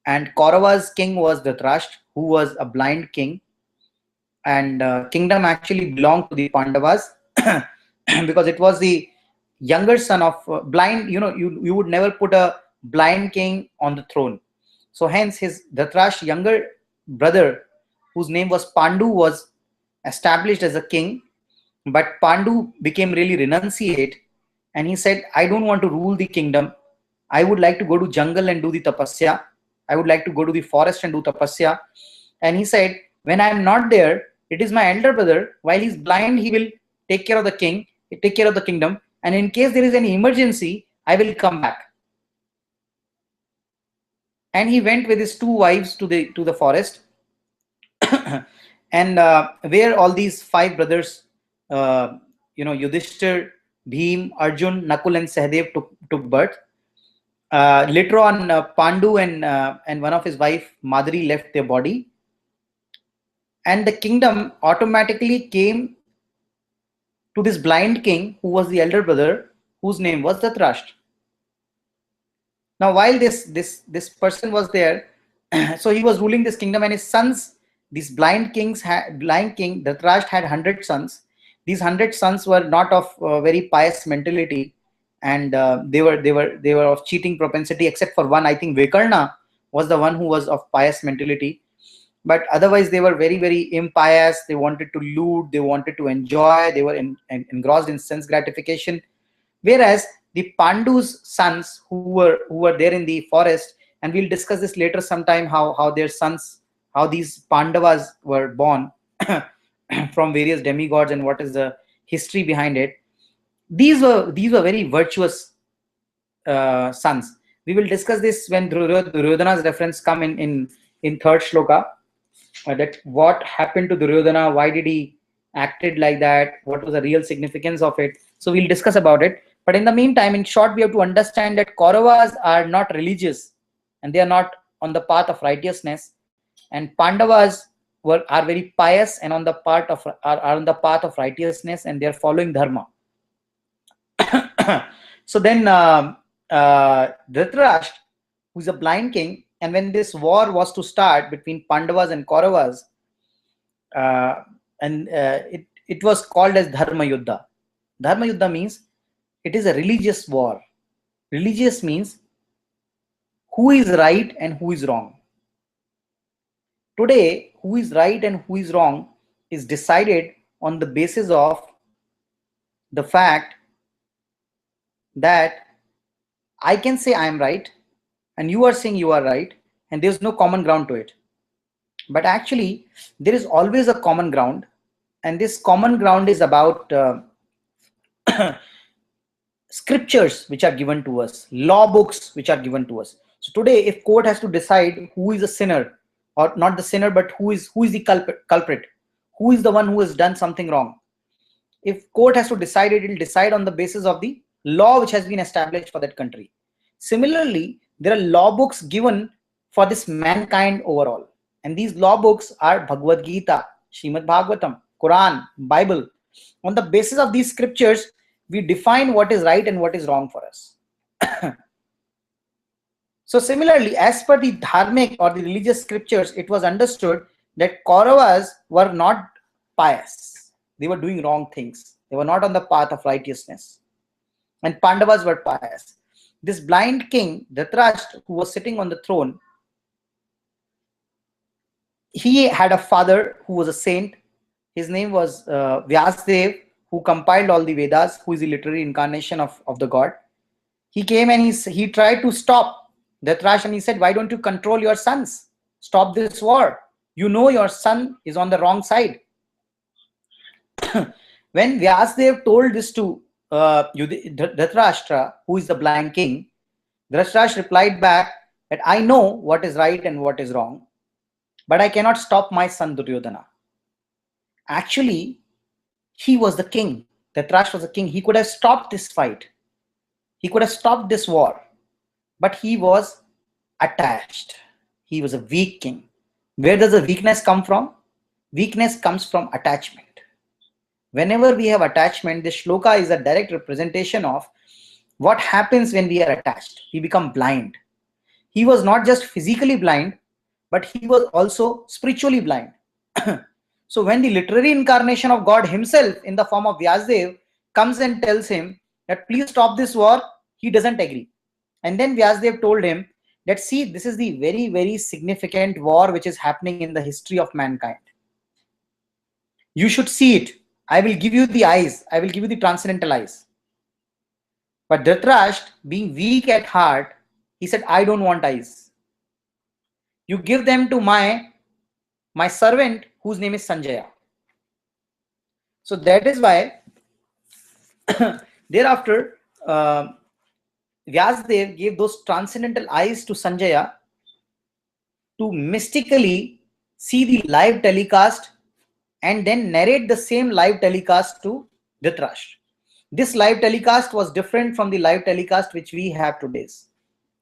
And Kauravas' king was Dhritarashtra, who was a blind king. And kingdom actually belonged to the Pandavas because it was the younger son of blind. You would never put a blind king on the throne. So hence his Dhritarashtra's younger brother, whose name was Pandu, was established as a king. But Pandu became really renunciate, and he said, I don't want to rule the kingdom. I would like to go to jungle and do the tapasya. I would like to go to the forest and do tapasya. And he said, when I am not there, it is my elder brother. While he's blind, he will take care of the king, take care of the kingdom. And in case there is any emergency, I will come back. And he went with his two wives to the forest, and where all these five brothers, Yudhishthir, Bhim, Arjun, Nakul, and Sahadev took birth. Later on, Pandu and one of his wife Madri left their body, and the kingdom automatically came to this blind king, who was the elder brother, whose name was Dhritarashtra. Now, while this person was there, so he was ruling this kingdom, and his sons, these blind king Dhritarashtra had 100 sons. These 100 sons were not of very pious mentality, and they were of cheating propensity, except for one. I think Vikarna was the one who was of pious mentality, but otherwise they were very, very impious. They wanted to loot, they wanted to enjoy, they were engrossed in sense gratification. Whereas the Pandu's sons, who were there in the forest, and we'll discuss this later sometime, how their sons, how these Pandavas were born from various demigods and what is the history behind it. These were very virtuous sons. We will discuss this when Duryodhana's reference come in third shloka. That what happened to Duryodhana, why did he acted like that, what was the real significance of it. So we'll discuss about it. But in the meantime, in short, we have to understand that Kauravas are not religious, and they are not on the path of righteousness, and Pandavas are very pious and are on the path of righteousness, and they are following dharma. So then Dhritarashtra, who is a blind king, and when this war was to start between Pandavas and Kauravas, it was called as Dharma Yuddha. Dharma Yuddha means it is a religious war. Religious means who is right and who is wrong. Today, who is right and who is wrong is decided on the basis of the fact that I can say I am right and you are saying you are right, and there is no common ground to it. But actually, there is always a common ground, and this common ground is about scriptures which are given to us, law books which are given to us. So today, if court has to decide who is a sinner, or not the sinner, but who is the culprit, who is the one who has done something wrong, if court has to decide it, it will decide on the basis of the law which has been established for that country. Similarly, there are law books given for this mankind overall, and these law books are Bhagawad Gita, Srimad Bhagavatam, Quran, Bible. On the basis of these scriptures, we define what is right and what is wrong for us. So similarly, as per the dharmic or the religious scriptures, it was understood that Kauravas were not pious. They were doing wrong things. They were not on the path of righteousness. And Pandavas were pious. This blind king, Dhritarashtra, who was sitting on the throne, he had a father who was a saint. His name was Vyasdev, who compiled all the Vedas, who is the literary incarnation of the god. He came and he tried to stop Dhritarashtra, and he said, why don't you control your sons? Stop this war. You know your son is on the wrong side. When Vyasdev told this to Dhritarashtra, who is the blind king, Dhritarashtra replied back that I know what is right and what is wrong, but I cannot stop my son Duryodhana. Actually, he was the king. Dhritarashtra was the king. He could have stopped this fight. He could have stopped this war, but he was attached. He was a weak king. Where does the weakness come from? Weakness comes from attachment. Whenever we have attachment, this shloka is a direct representation of what happens when we are attached. We become blind. He was not just physically blind, but he was also spiritually blind. So when the literary incarnation of God himself in the form of Vyasdev comes and tells him that please stop this war, he doesn't agree. And then Vyasdev told him that see, this is the very, very significant war which is happening in the history of mankind. You should see it. I will give you the eyes. I will give you the transcendental eyes. But Dhritarashtra, being weak at heart, he said, I don't want eyes. You give them to my servant whose name is Sanjaya. So that is why thereafter Vyasdev gave those transcendental eyes to Sanjaya to mystically see the live telecast and then narrate the same live telecast to Dhritarashtra. This live telecast was different from the live telecast which we have today's.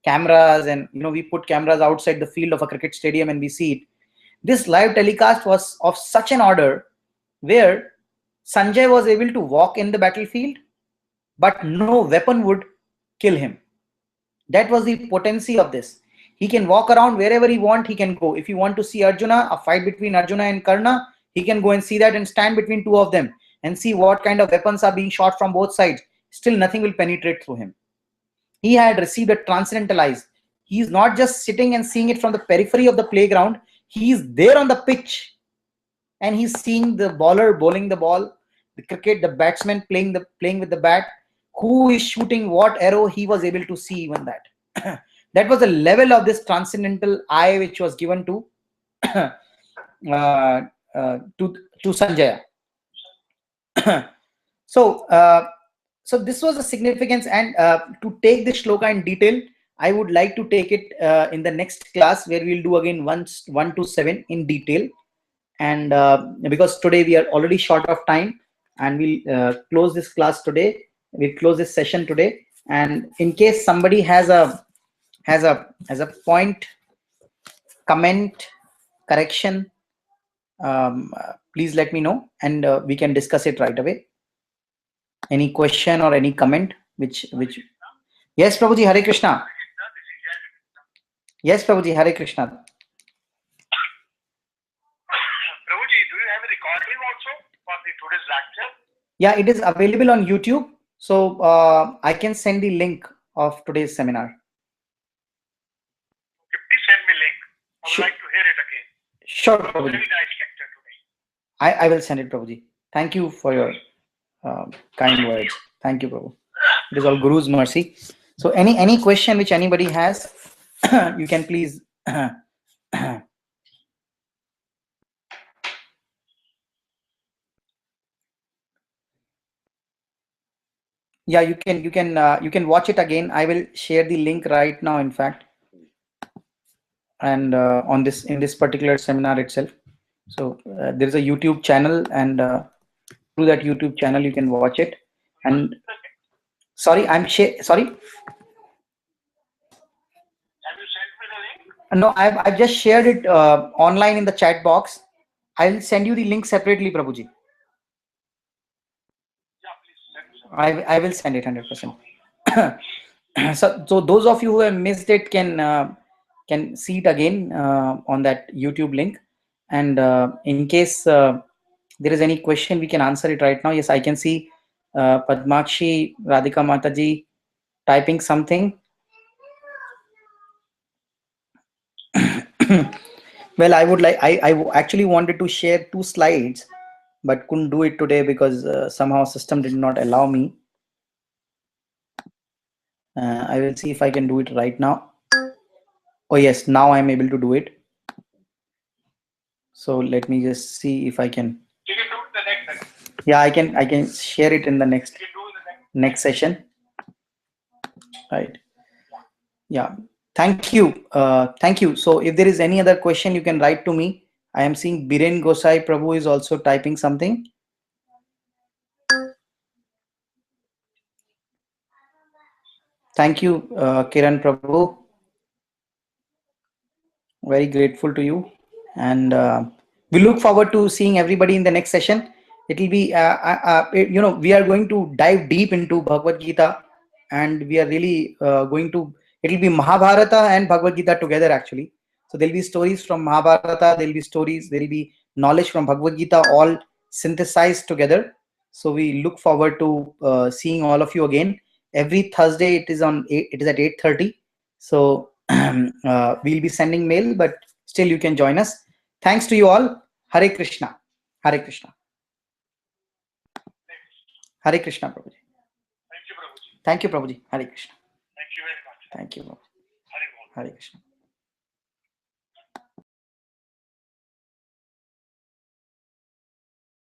Cameras, and we put cameras outside the field of a cricket stadium and we see it. This live telecast was of such an order where Sanjay was able to walk in the battlefield, but no weapon would kill him. That was the potency of this. He can walk around wherever he wants, he can go. If you want to see Arjuna, a fight between Arjuna and Karna, he can go and see that and stand between two of them and see what kind of weapons are being shot from both sides. Still nothing will penetrate through him. He had received a transcendental eyes. He is not just sitting and seeing it from the periphery of the playground. He is there on the pitch and he's seeing the bowler bowling the ball, the cricket, the batsman playing with the bat, who is shooting what arrow. He was able to see even that. That was the level of this transcendental eye which was given to Sanjaya. So this was the significance, and to take this shloka in detail, I would like to take it in the next class, where we'll do again 1 to 7 in detail. And because today we are already short of time, and we'll close this class today. We'll close this session today. And in case somebody has a point, comment, correction, please let me know, and we can discuss it right away. Any question or any comment which Yes, Prabhuji, Hare Krishna. Yes, Prabhuji, Hare Krishna. Prabhuji, do you have a recording also for the today's lecture? Yeah, it is available on YouTube. So I can send the link of today's seminar. Okay, please send me link. I would Sure. like to hear it again. Sure, It was a Prabhuji. very nice lecture today. I will send it, Prabhuji. Thank you for your kind words. Thank you, Prabhu. It is all Guru's mercy. So any question which anybody has, you can please. Yeah, you can watch it again. I will share the link right now, in fact, and in this particular seminar itself. So there is a YouTube channel, and through that YouTube channel you can watch it. And sorry. Have you sent me the link? No, I've just shared it online in the chat box. I'll send you the link separately, Prabhuji. Yeah, please send me some. I will send it 100%. So those of you who have missed it can see it again on that YouTube link. And in case there is any question, we can answer it right now. Yes, I can see Padmakshi Radhika Mataji typing something. Well, I actually wanted to share 2 slides, but couldn't do it today because somehow system did not allow me. I will see if I can do it right now. Oh yes, now I'm able to do it. So let me just see if I can. You can do it the next. Yeah, I can share it in the next You can do the next session. Right. Yeah. Thank you. Thank you. So if there is any other question, you can write to me. I am seeing Biren Gosai Prabhu is also typing something. Thank you, Kiran Prabhu. Very grateful to you. And we look forward to seeing everybody in the next session. It will be, we are going to dive deep into Bhagavad Gita, and we are really going to, it will be Mahabharata and Bhagavad Gita together actually. So there will be stories from Mahabharata, there will be stories, there will be knowledge from Bhagavad Gita, all synthesized together. So we look forward to seeing all of you again. Every Thursday it is at 8:30. So we'll be sending mail, but still you can join us. Thanks to you all. Hare Krishna. Hare Krishna. Hare Krishna, Prabhuji. Thank you, Prabhuji. Thank you, Prabhuji. Hare Krishna. Thank you very much. Thank you, Prabhuji. Hari Bol. Hare Krishna.